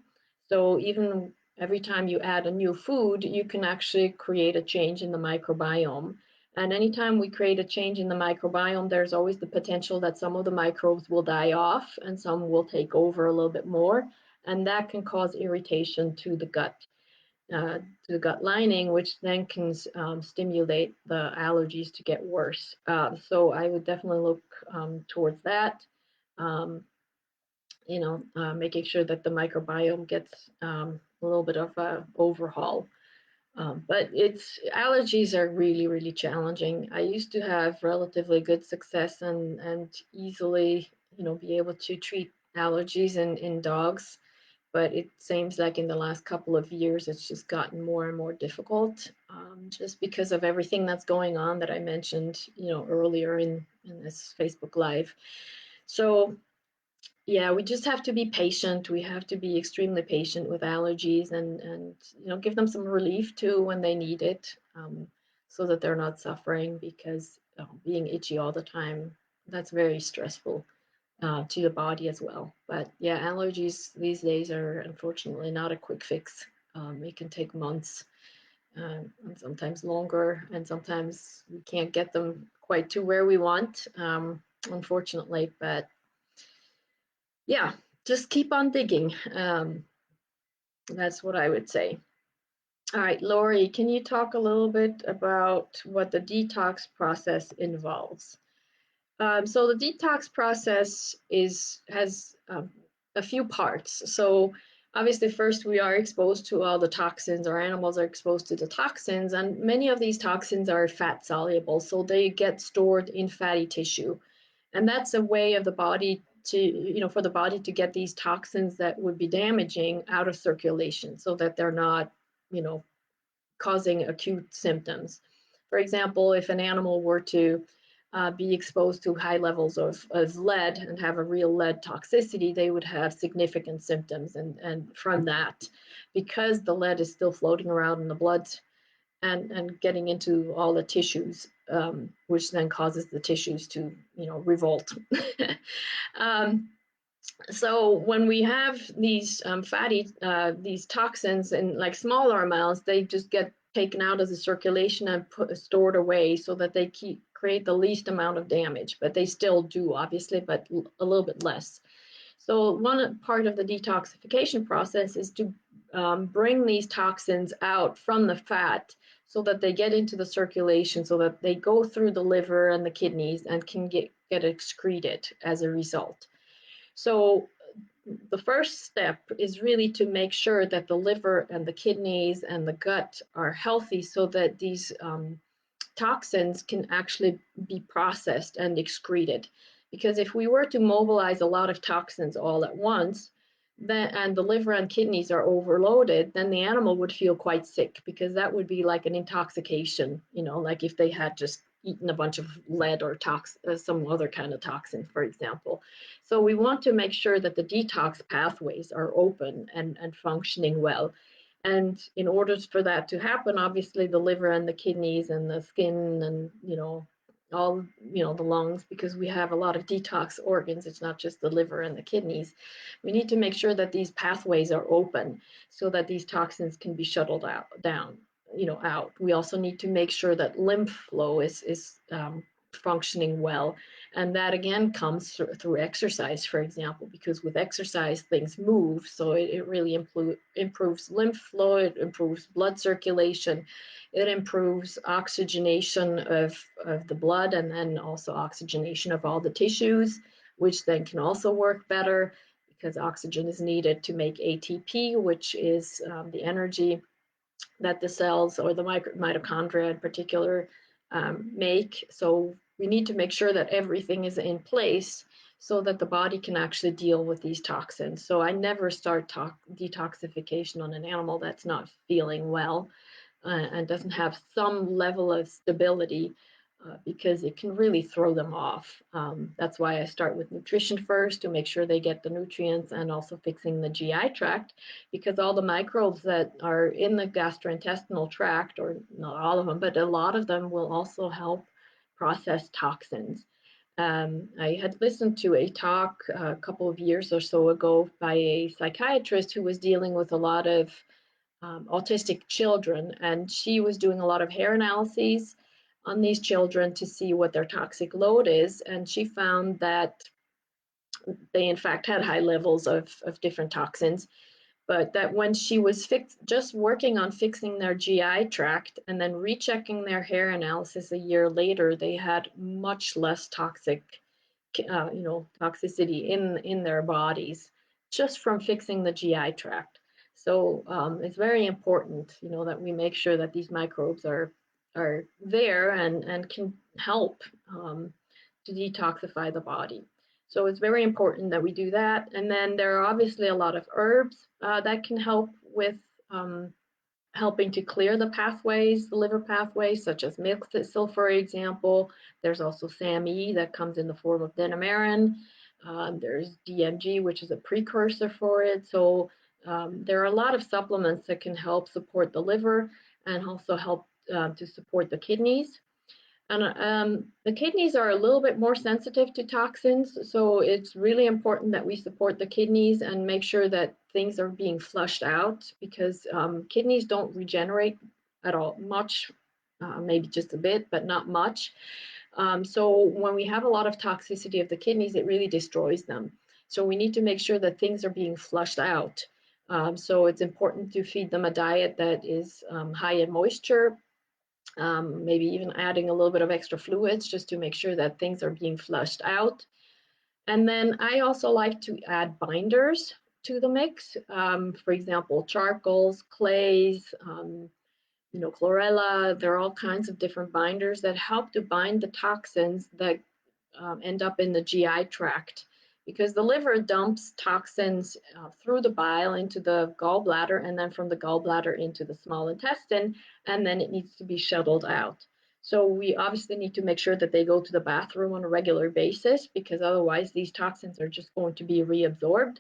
So even every time you add a new food, you can actually create a change in the microbiome. And anytime we create a change in the microbiome, there's always the potential that some of the microbes will die off and some will take over a little bit more. And that can cause irritation to the gut lining, which then can stimulate the allergies to get worse. So I would definitely look towards that. Um, Making sure that the microbiome gets a little bit of a overhaul. But allergies are really, really challenging. I used to have relatively good success and easily, be able to treat allergies in dogs, but it seems like in the last couple of years it's just gotten more and more difficult, just because of everything that's going on that I mentioned, earlier in this Facebook Live. So yeah, we just have to be patient. We have to be extremely patient with allergies and give them some relief too when they need it, so that they're not suffering because being itchy all the time, that's very stressful to the body as well. But yeah, allergies these days are unfortunately not a quick fix. It can take months and sometimes longer, and sometimes we can't get them quite to where we want, unfortunately. But yeah, just keep on digging. That's what I would say. All right, Lori, can you talk a little bit about what the detox process involves? So the detox process has a few parts. So obviously, first we are exposed to all the toxins. Our animals are exposed to the toxins, and many of these toxins are fat soluble, so they get stored in fatty tissue, and that's a way of the body for the body to get these toxins that would be damaging out of circulation, so that they're not, you know, causing acute symptoms. For example, if an animal were to be exposed to high levels of lead and have a real lead toxicity, they would have significant symptoms. And from that, because the lead is still floating around in the blood and getting into all the tissues, which then causes the tissues to, revolt. um, so when we have these these toxins in like smaller amounts, they just get taken out of the circulation and stored away so that they create the least amount of damage, but they still do, obviously, but a little bit less. So one part of the detoxification process is to bring these toxins out from the fat so that they get into the circulation, so that they go through the liver and the kidneys and can get excreted as a result. So the first step is really to make sure that the liver and the kidneys and the gut are healthy so that these toxins can actually be processed and excreted. Because if we were to mobilize a lot of toxins all at once, then, and the liver and kidneys are overloaded, then the animal would feel quite sick, because that would be like an intoxication, like if they had just eaten a bunch of lead or some other kind of toxin, for example. So we want to make sure that the detox pathways are open and functioning well. And in order for that to happen, obviously the liver and the kidneys and the skin and, all, the lungs, because we have a lot of detox organs, it's not just the liver and the kidneys. We need to make sure that these pathways are open so that these toxins can be shuttled out. We also need to make sure that lymph flow is functioning well. And that again comes through exercise, for example, because with exercise things move. So it really improves lymph flow, it improves blood circulation, it improves oxygenation of the blood, and then also oxygenation of all the tissues, which then can also work better because oxygen is needed to make ATP, which is the energy that the cells or the mitochondria in particular make. So we need to make sure that everything is in place so that the body can actually deal with these toxins. So I never start detoxification on an animal that's not feeling well and doesn't have some level of stability, because it can really throw them off. That's why I start with nutrition first, to make sure they get the nutrients, and also fixing the GI tract, because all the microbes that are in the gastrointestinal tract, or not all of them, but a lot of them, will also help process toxins. I had listened to a talk a couple of years or so ago by a psychiatrist who was dealing with a lot of autistic children, and she was doing a lot of hair analyses on these children to see what their toxic load is, and she found that they in fact had high levels of different toxins, but that when she was just working on fixing their GI tract and then rechecking their hair analysis a year later, they had much less toxicity in their bodies just from fixing the GI tract. So it's very important, that we make sure that these microbes are there and can help to detoxify the body. So it's very important that we do that. And then there are obviously a lot of herbs that can help with helping to clear the pathways, the liver pathways, such as milk thistle, for example. There's also SAMe that comes in the form of denamarin. There's DMG, which is a precursor for it. So there are a lot of supplements that can help support the liver and also help to support the kidneys. And the kidneys are a little bit more sensitive to toxins, so it's really important that we support the kidneys and make sure that things are being flushed out, because kidneys don't regenerate at all much, maybe just a bit, but not much. So when we have a lot of toxicity of the kidneys, it really destroys them. So we need to make sure that things are being flushed out. So it's important to feed them a diet that is high in moisture, maybe even adding a little bit of extra fluids just to make sure that things are being flushed out. And then I also like to add binders to the mix. For example, charcoals, clays, chlorella. There are all kinds of different binders that help to bind the toxins that end up in the GI tract, because the liver dumps toxins through the bile into the gallbladder, and then from the gallbladder into the small intestine, and then it needs to be shuttled out. So we obviously need to make sure that they go to the bathroom on a regular basis, because otherwise these toxins are just going to be reabsorbed.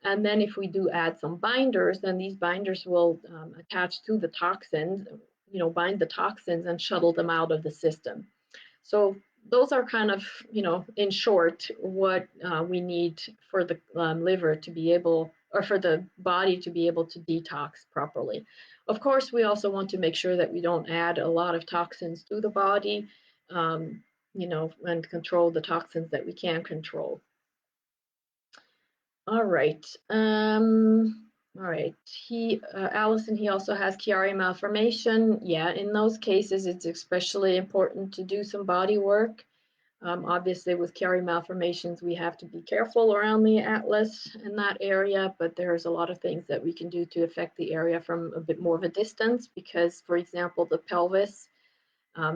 And then if we do add some binders, then these binders will attach to the toxins, bind the toxins and shuttle them out of the system. So those are kind of, in short, what we need for the liver to be able, or for the body to be able to detox properly. Of course, we also want to make sure that we don't add a lot of toxins to the body. and control the toxins that we can control. All right. All right. Allison, he also has Chiari malformation. Yeah, in those cases, it's especially important to do some body work. Obviously, with Chiari malformations, we have to be careful around the atlas in that area, but there's a lot of things that we can do to affect the area from a bit more of a distance because, for example, the pelvis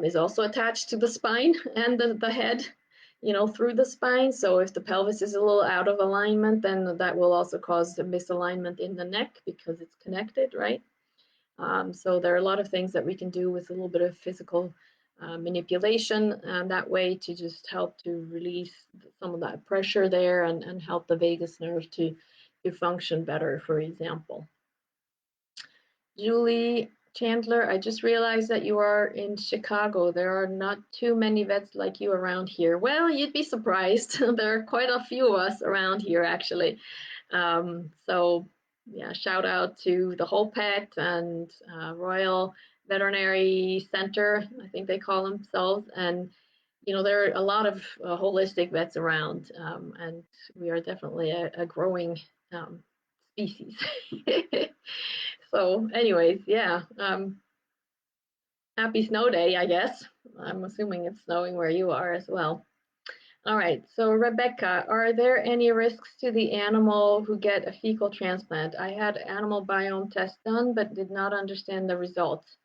is also attached to the spine and the head, through the spine. So if the pelvis is a little out of alignment, then that will also cause a misalignment in the neck because it's connected, right? So there are a lot of things that we can do with a little bit of physical manipulation that way to just help to release some of that pressure there and help the vagus nerve to function better, for example. Julie Chandler, I just realized that you are in Chicago. There are not too many vets like you around here. Well, you'd be surprised. There are quite a few of us around here, actually. So, yeah, shout out to the Whole Pet and Royal Veterinary Center, I think they call themselves. And, there are a lot of holistic vets around, and we are definitely a growing species. So anyways, yeah, happy snow day, I guess. I'm assuming it's snowing where you are as well. All right, so Rebecca, are there any risks to the animal who get a fecal transplant? I had animal biome test done, but did not understand the results.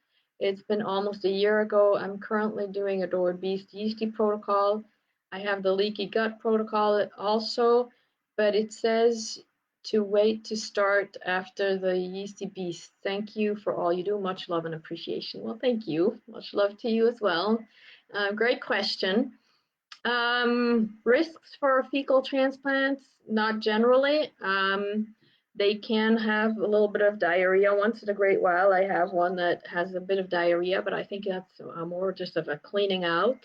It's been almost a year ago. I'm currently doing Adored Beast Yeasty protocol. I have the leaky gut protocol also, but it says to wait to start after the Yeasty Beast. Thank you for all you do. Much love and appreciation. Well, thank you. Much love to you as well. Great question. Risks for fecal transplants, not generally. They can have a little bit of diarrhea once in a great while. I have one that has a bit of diarrhea, but I think that's more just of a cleaning out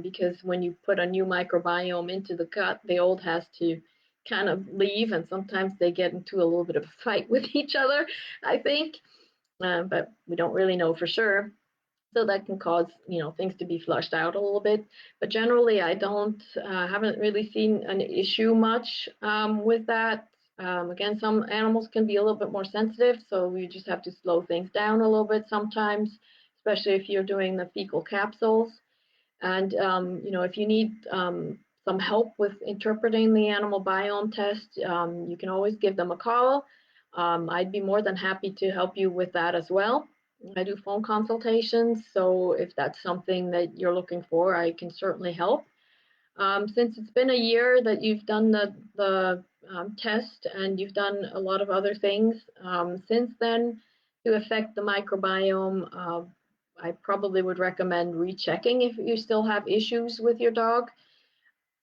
because when you put a new microbiome into the gut, the old has to kind of leave, and sometimes they get into a little bit of a fight with each other, I think, but we don't really know for sure. So that can cause things to be flushed out a little bit, but generally I haven't really seen an issue much with that. Again, some animals can be a little bit more sensitive, so we just have to slow things down a little bit sometimes, especially if you're doing the fecal capsules. And if you need some help with interpreting the animal biome test, you can always give them a call. I'd be more than happy to help you with that as well. I do phone consultations, so if that's something that you're looking for, I can certainly help. Since it's been a year that you've done the test and you've done a lot of other things since then to affect the microbiome, I probably would recommend rechecking if you still have issues with your dog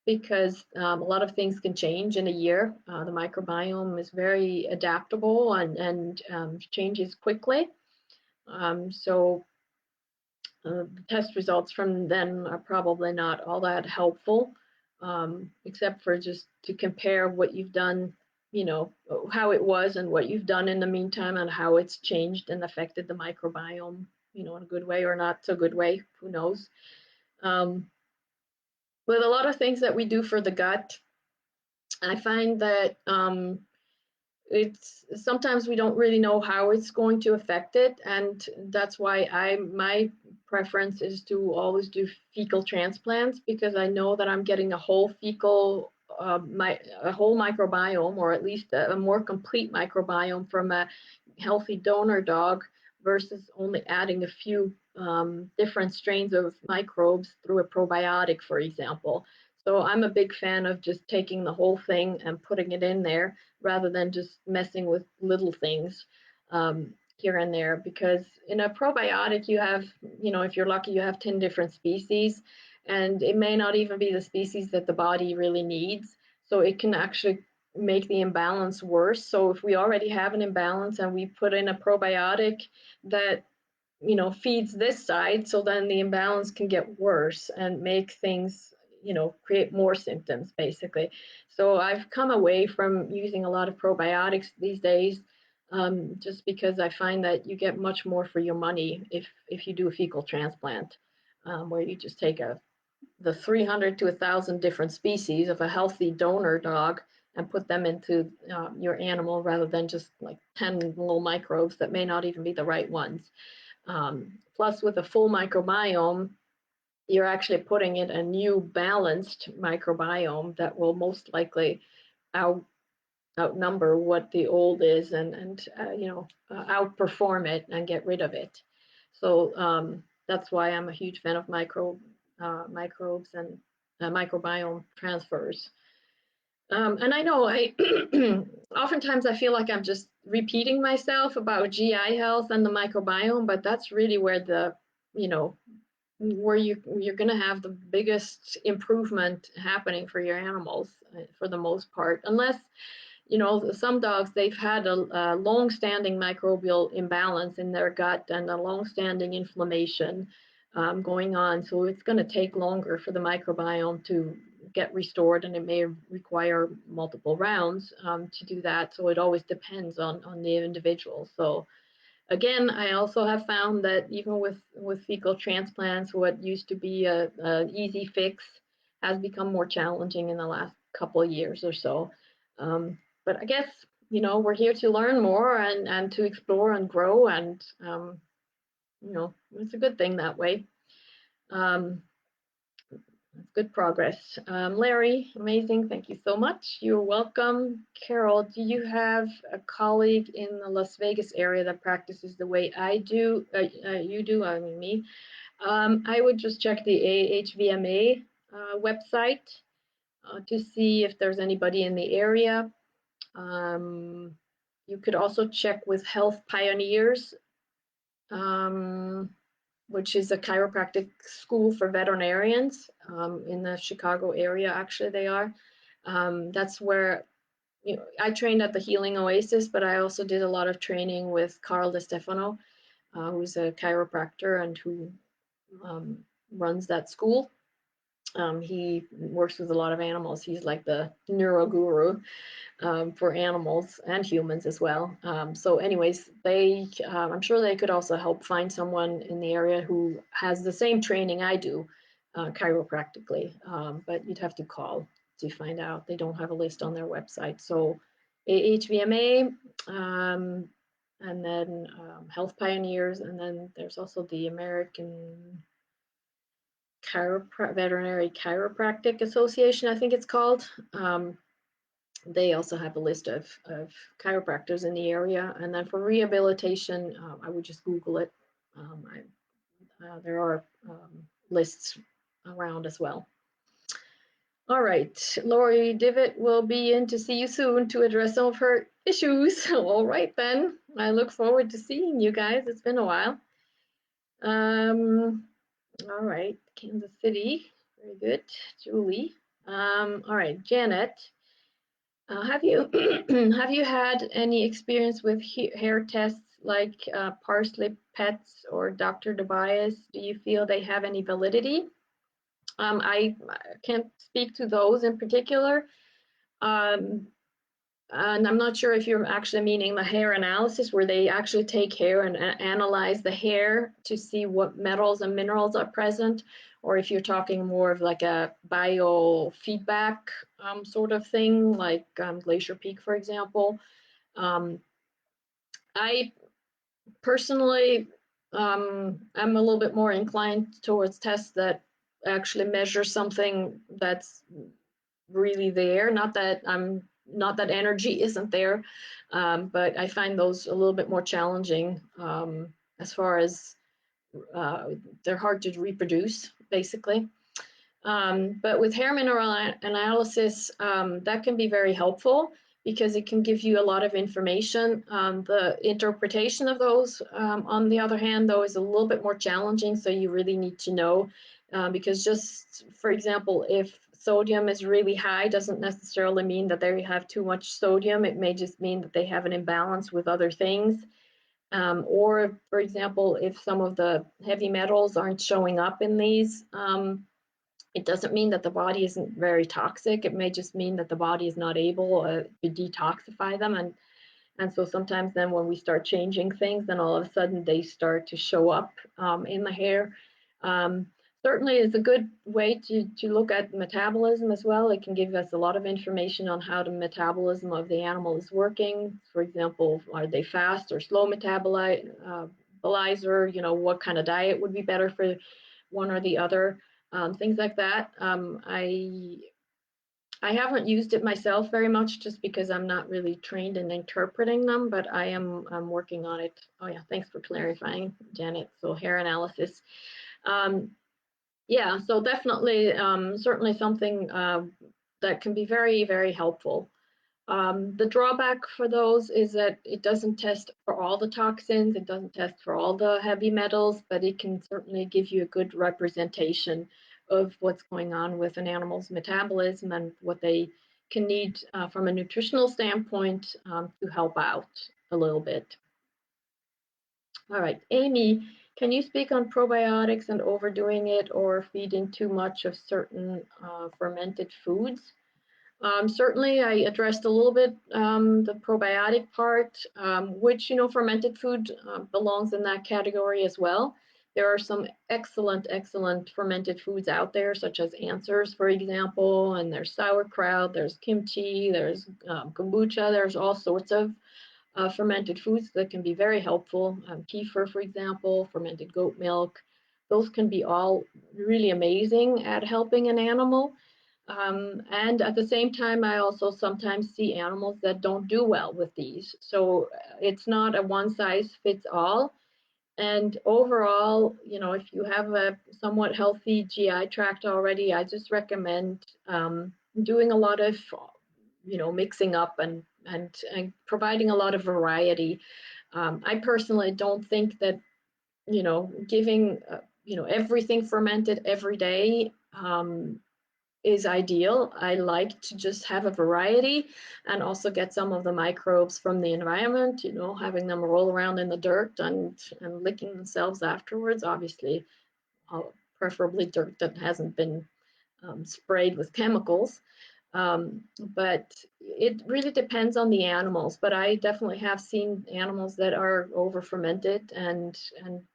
because a lot of things can change in a year. The microbiome is very adaptable and changes quickly. So the test results from then are probably not all that helpful, except for just to compare what you've done, how it was and what you've done in the meantime and how it's changed and affected the microbiome, in a good way or not so good way, who knows. With a lot of things that we do for the gut, I find that it's sometimes we don't really know how it's going to affect it, and that's why my preference is to always do fecal transplants because I know that I'm getting a whole fecal a whole microbiome, or at least a more complete microbiome from a healthy donor dog versus only adding a few different strains of microbes through a probiotic, for example. So I'm a big fan of just taking the whole thing and putting it in there rather than just messing with little things here and there. Because in a probiotic, you have, if you're lucky, you have 10 different species, and it may not even be the species that the body really needs. So it can actually make the imbalance worse. So if we already have an imbalance and we put in a probiotic that feeds this side, so then the imbalance can get worse and make things create more symptoms basically. So I've come away from using a lot of probiotics these days, just because I find that you get much more for your money if you do a fecal transplant, where you just take a the 300 to 1,000 different species of a healthy donor dog and put them into your animal rather than just like 10 little microbes that may not even be the right ones. Plus, with a full microbiome, you're actually putting in a new balanced microbiome that will most likely outnumber what the old is and outperform it and get rid of it. So that's why I'm a huge fan of microbes and microbiome transfers. And I know oftentimes I feel like I'm just repeating myself about GI health and the microbiome, but that's really where you know, where you're going to have the biggest improvement happening for your animals for the most part, unless some dogs, they've had a long-standing microbial imbalance in their gut and a long-standing inflammation going on. So it's going to take longer for the microbiome to get restored, and it may require multiple rounds to do that. So it always depends on the individual. So again, I also have found that even with fecal transplants, what used to be a easy fix has become more challenging in the last couple of years or so. But I guess we're here to learn more and to explore and grow, and it's a good thing that way. Good progress. Larry, amazing. Thank you so much. You're welcome. Carol, do you have a colleague in the Las Vegas area that practices the way I do? You do, I mean me. I would just check the AHVMA website to see if there's anybody in the area. You could also check with Health Pioneers, which is a chiropractic school for veterinarians in the Chicago area. Actually, they are. That's where I trained at the Healing Oasis, but I also did a lot of training with Carl DeStefano, who's a chiropractor and who runs that school. He works with a lot of animals. He's like the neuro guru for animals and humans as well. So anyways, I'm sure they could also help find someone in the area who has the same training I do chiropractically, but you'd have to call to find out. They don't have a list on their website. So AHVMA, and then Health Pioneers, and then there's also the American Veterinary Chiropractic Association, I think it's called. They also have a list of chiropractors in the area. And then for rehabilitation, I would just Google it. There are lists around as well. All right, Lori Divot will be in to see you soon to address some of her issues. All right, then. I look forward to seeing you guys. It's been a while. All right, Kansas City. Very good. Julie. All right, Janet. Have you have you had any experience with hair tests like Parsley Pets or Dr. Tobias? Do you feel they have any validity? I can't speak to those in particular. And I'm not sure if you're actually meaning the hair analysis, where they actually take hair and analyze the hair to see what metals and minerals are present, or if you're talking more of like a biofeedback sort of thing, like Glacier Peak, for example. I personally am a little bit more inclined towards tests that actually measure something that's really there. Not that energy isn't there, but I find those a little bit more challenging as far as they're hard to reproduce, basically. But with hair mineral analysis, that can be very helpful because it can give you a lot of information. The interpretation of those, on the other hand, though, is a little bit more challenging. So you really need to know, because just, for example, if sodium is really high, doesn't necessarily mean that they have too much sodium. It may just mean that they have an imbalance with other things. Or, for example, if some of the heavy metals aren't showing up in these, it doesn't mean that the body isn't very toxic. It may just mean that the body is not able to detoxify them. And so sometimes then when we start changing things, then all of a sudden they start to show up in the hair. So certainly is a good way to look at metabolism as well. It can give us a lot of information on how the metabolism of the animal is working. For example, are they fast or slow metabolizer? What kind of diet would be better for one or the other, things like that. I haven't used it myself very much just because I'm not really trained in interpreting them, but I'm working on it. Oh yeah, thanks for clarifying, Janet. So hair analysis. Um, yeah, so definitely, certainly something that can be very, very helpful. The drawback for those is that it doesn't test for all the toxins, it doesn't test for all the heavy metals, but it can certainly give you a good representation of what's going on with an animal's metabolism and what they can need from a nutritional standpoint to help out a little bit. All right, Amy, can you speak on probiotics and overdoing it or feeding too much of certain fermented foods? Certainly, I addressed a little bit the probiotic part, which, fermented food belongs in that category as well. There are some excellent, excellent fermented foods out there, such as answers, for example, and there's sauerkraut, there's kimchi, there's kombucha, there's all sorts of fermented foods that can be very helpful. Kefir, for example, fermented goat milk, those can be all really amazing at helping an animal. And at the same time, I also sometimes see animals that don't do well with these. So it's not a one size fits all. And overall, if you have a somewhat healthy GI tract already, I just recommend doing a lot of, mixing up and providing a lot of variety. I personally don't think that, giving, everything fermented every day is ideal. I like to just have a variety and also get some of the microbes from the environment, having them roll around in the dirt and licking themselves afterwards. Obviously, preferably dirt that hasn't been sprayed with chemicals. But it really depends on the animals. But I definitely have seen animals that are over fermented and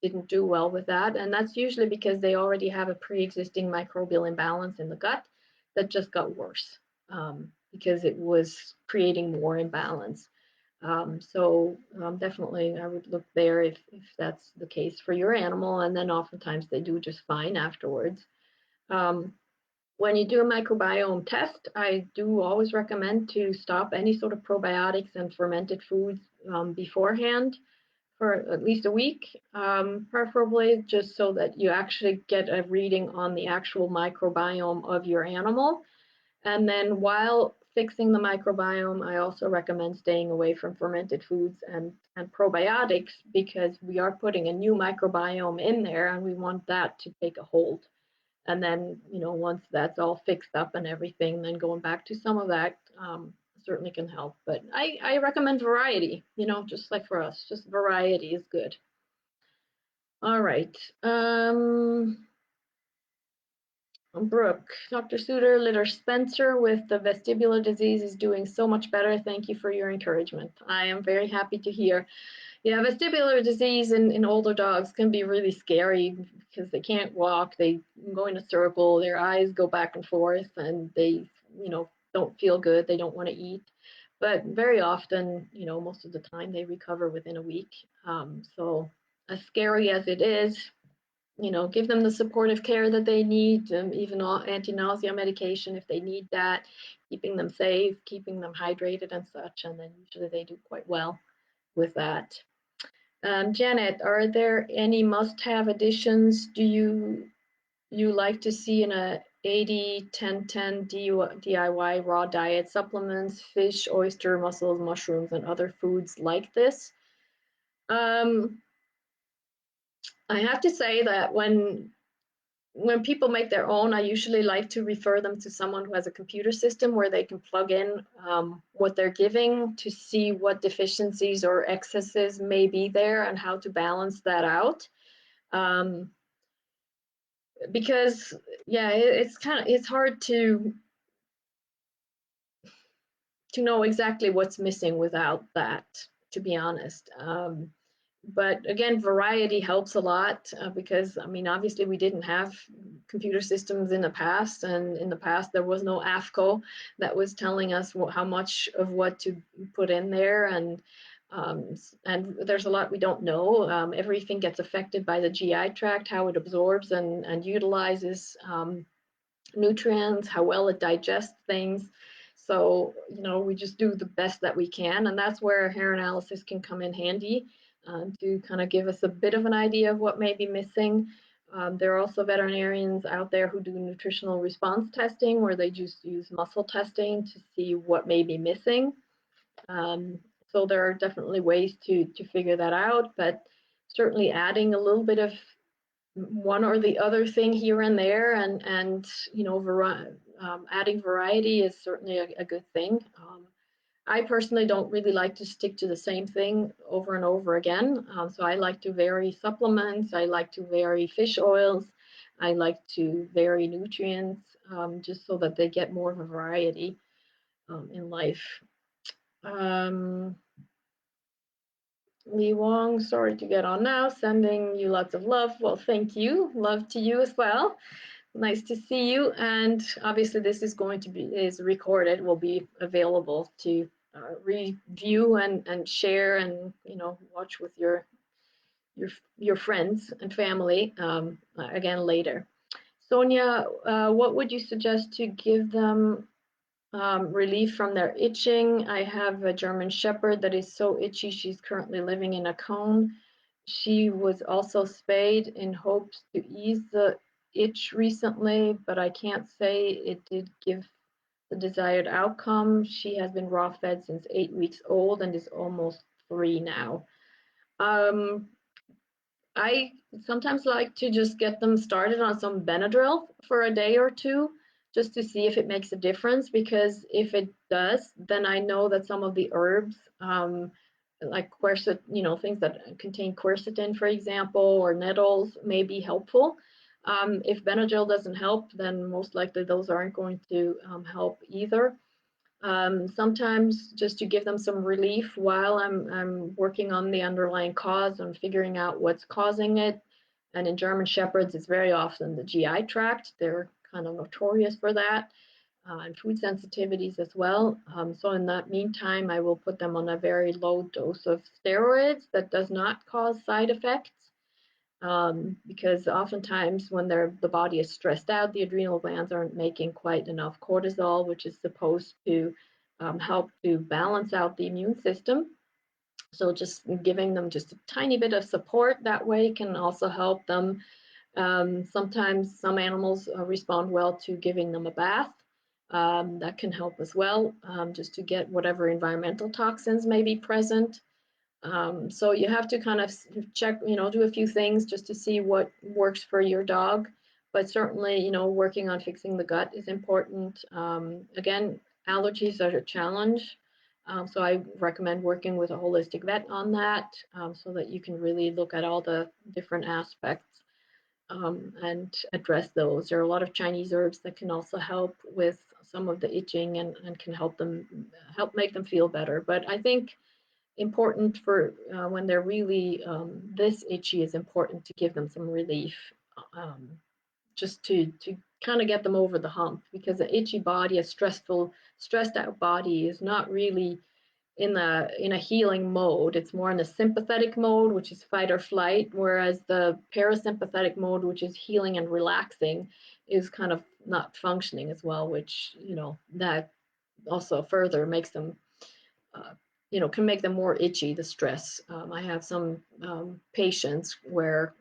didn't do well with that. And that's usually because they already have a pre-existing microbial imbalance in the gut that just got worse because it was creating more imbalance. Definitely I would look there if that's the case for your animal. And then oftentimes they do just fine afterwards. When you do a microbiome test, I do always recommend to stop any sort of probiotics and fermented foods beforehand for at least a week, preferably just so that you actually get a reading on the actual microbiome of your animal. And then while fixing the microbiome, I also recommend staying away from fermented foods and probiotics because we are putting a new microbiome in there and we want that to take a hold. And then, once that's all fixed up and everything, then going back to some of that certainly can help. But I recommend variety, just like for us, just variety is good. All right. Brooke, Dr. Suter, Litter Spencer with the vestibular disease is doing so much better. Thank you for your encouragement. I am very happy to hear. Yeah, vestibular disease in older dogs can be really scary because they can't walk, they go in a circle, their eyes go back and forth, and they, don't feel good, they don't want to eat. But very often, most of the time they recover within a week. So as scary as it is, give them the supportive care that they need, even anti-nausea medication if they need that, keeping them safe, keeping them hydrated and such, and then usually they do quite well with that. Janet, are there any must-have additions do you like to see in a 80-10-10 DIY raw diet? Supplements, fish, oyster, mussels, mushrooms, and other foods like this? I have to say that when people make their own, I usually like to refer them to someone who has a computer system where they can plug in what they're giving to see what deficiencies or excesses may be there and how to balance that out. Because yeah, it's hard to know exactly what's missing without that, to be honest. But again, variety helps a lot because, I mean, obviously we didn't have computer systems in the past, and in the past there was no AFCO that was telling us how much of what to put in there, and there's a lot we don't know. Everything gets affected by the GI tract, how it absorbs and utilizes nutrients, how well it digests things. So, we just do the best that we can, and that's where hair analysis can come in handy to kind of give us a bit of an idea of what may be missing. There are also veterinarians out there who do nutritional response testing, where they just use muscle testing to see what may be missing. So there are definitely ways to figure that out, but certainly adding a little bit of one or the other thing here and there, and adding variety is certainly a good thing. I personally don't really like to stick to the same thing over and over again. So I like to vary supplements. I like to vary fish oils. I like to vary nutrients, just so that they get more of a variety in life. Lee Wong, sorry to get on now, sending you lots of love. Well, thank you. Love to you as well. Nice to see you. And obviously this is recorded, will be available to review and share, and watch with your friends and family again later. Sonia, what would you suggest to give them relief from their itching? I have a German Shepherd that is so itchy, she's currently living in a cone. She was also spayed in hopes to ease the itch recently, but I can't say it did give the desired outcome. She has been raw fed since 8 weeks old and is almost 3 now. I sometimes like to just get them started on some Benadryl for a day or two, just to see if it makes a difference, because if it does, then I know that some of the herbs, like quercetin, things that contain quercetin, for example, or nettles, may be helpful. If Benadryl doesn't help, then most likely those aren't going to help either. Sometimes just to give them some relief while I'm working on the underlying cause and figuring out what's causing it. And in German Shepherds, it's very often the GI tract. They're kind of notorious for that, and food sensitivities as well. So in that meantime, I will put them on a very low dose of steroids that does not cause side effects. Because oftentimes when the body is stressed out, the adrenal glands aren't making quite enough cortisol, which is supposed to help to balance out the immune system. So just giving them just a tiny bit of support that way can also help them. Sometimes some animals respond well to giving them a bath. That can help as well, just to get whatever environmental toxins may be present. So you have to kind of check, do a few things just to see what works for your dog. But certainly, working on fixing the gut is important. Again, allergies are a challenge. So I recommend working with a holistic vet on that, so that you can really look at all the different aspects and address those. There are a lot of Chinese herbs that can also help with some of the itching and can help make them feel better. But I think important for when they're really this itchy, is important to give them some relief, just to kind of get them over the hump, because the itchy body, a stressed out body, is not really in a healing mode. It's more in a sympathetic mode, which is fight or flight, whereas the parasympathetic mode, which is healing and relaxing, is kind of not functioning as well, which that also further makes them can make them more itchy, the stress. I have some patients where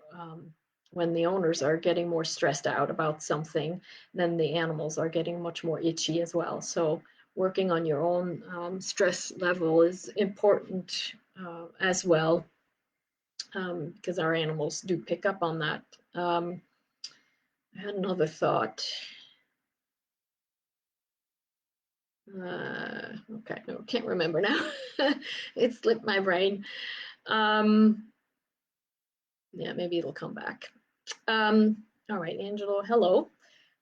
when the owners are getting more stressed out about something, then the animals are getting much more itchy as well. So working on your own stress level is important as well, because our animals do pick up on that. I had another thought. Okay, no, can't remember now. It slipped my brain. Yeah, maybe it'll come back. All right, Angelo, hello.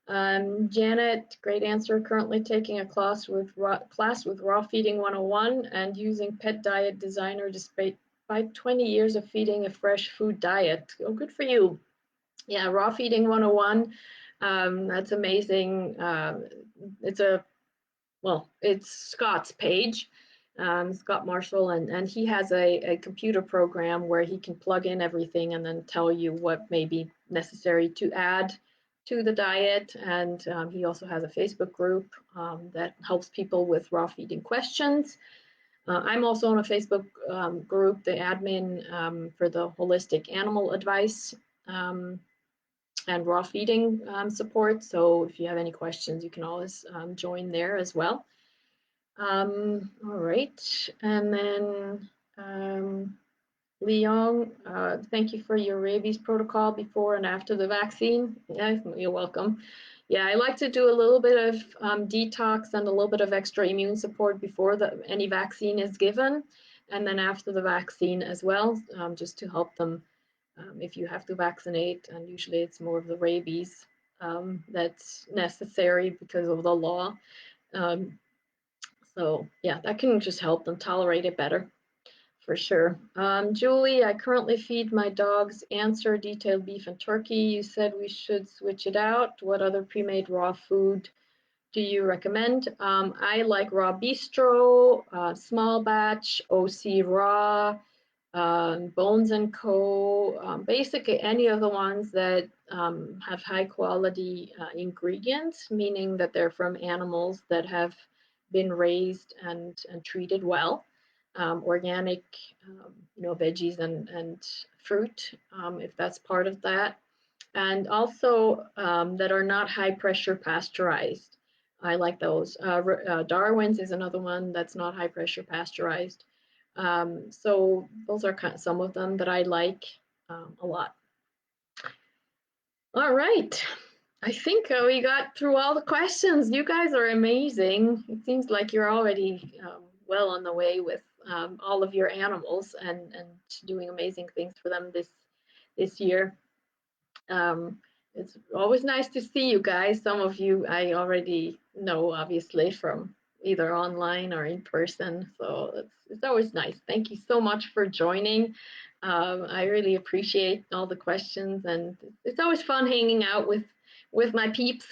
Janet, great answer. Currently taking a class with Raw Feeding 101 and using Pet Diet Designer despite 20 years of feeding a fresh food diet. Oh, good for you. Yeah, Raw Feeding 101 That's amazing. It's Scott's page, Scott Marshall, and he has a computer program where he can plug in everything and then tell you what may be necessary to add to the diet. And he also has a Facebook group that helps people with raw feeding questions. I'm also on a Facebook group, the admin for the holistic animal advice and raw feeding support. So if you have any questions, you can always join there as well. All right, and then Leon, thank you for your rabies protocol before and after the vaccine. Yeah, you're welcome. Yeah, I like to do a little bit of detox and a little bit of extra immune support before any vaccine is given, and then after the vaccine as well, just to help them if you have to vaccinate. And usually it's more of the rabies that's necessary because of the law. Um, so yeah, that can just help them tolerate it better. For sure. Julie, I currently feed my dogs Answer detailed beef and turkey. You said we should switch it out. What other pre-made raw food do you recommend? I like raw bistro, small batch, OC raw, Bones and Co. Basically, any of the ones that have high quality ingredients, meaning that they're from animals that have been raised and treated well. Organic, veggies and fruit, if that's part of that. And also that are not high pressure pasteurized. I like those. Darwin's is another one that's not high pressure pasteurized. So those are kind of some of them that I like a lot. All right. I think we got through all the questions. You guys are amazing. It seems like you're already well on the way with all of your animals and doing amazing things for them this year. It's always nice to see you guys. Some of you I already know, obviously, from either online or in person. So it's always nice. Thank you so much for joining. I really appreciate all the questions, and it's always fun hanging out with my peeps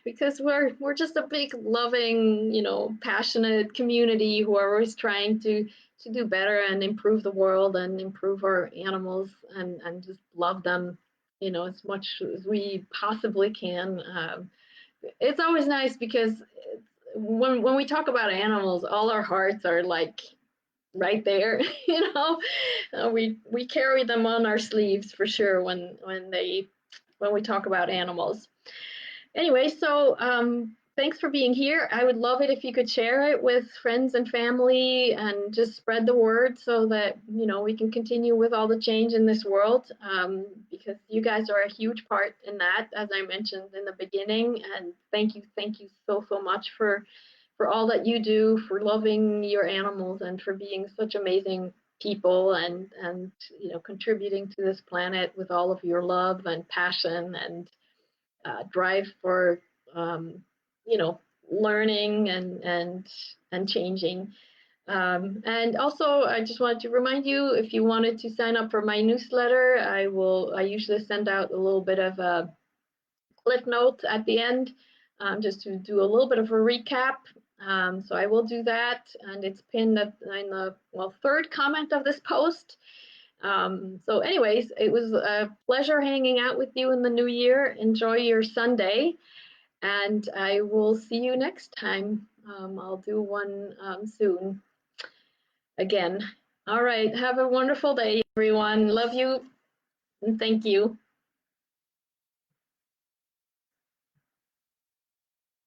because we're just a big, loving, passionate community who are always trying to do better and improve the world and improve our animals and just love them, as much as we possibly can. It's always nice because when we talk about animals, all our hearts are like right there. We carry them on our sleeves for sure when we talk about animals. Anyway, so thanks for being here. I would love it if you could share it with friends and family and just spread the word so that we can continue with all the change in this world, because you guys are a huge part in that, as I mentioned in the beginning. And thank you so much for all that you do, for loving your animals, and for being such amazing people and contributing to this planet with all of your love and passion and drive for learning and changing. And also, I just wanted to remind you, if you wanted to sign up for my newsletter, I usually send out a little bit of a cliff note at the end, just to do a little bit of a recap. So I will do that, and it's pinned in the third comment of this post. So anyways, it was a pleasure hanging out with you in the new year. Enjoy your Sunday, and I will see you next time. I'll do one soon again. All right, have a wonderful day, everyone. Love you, and thank you.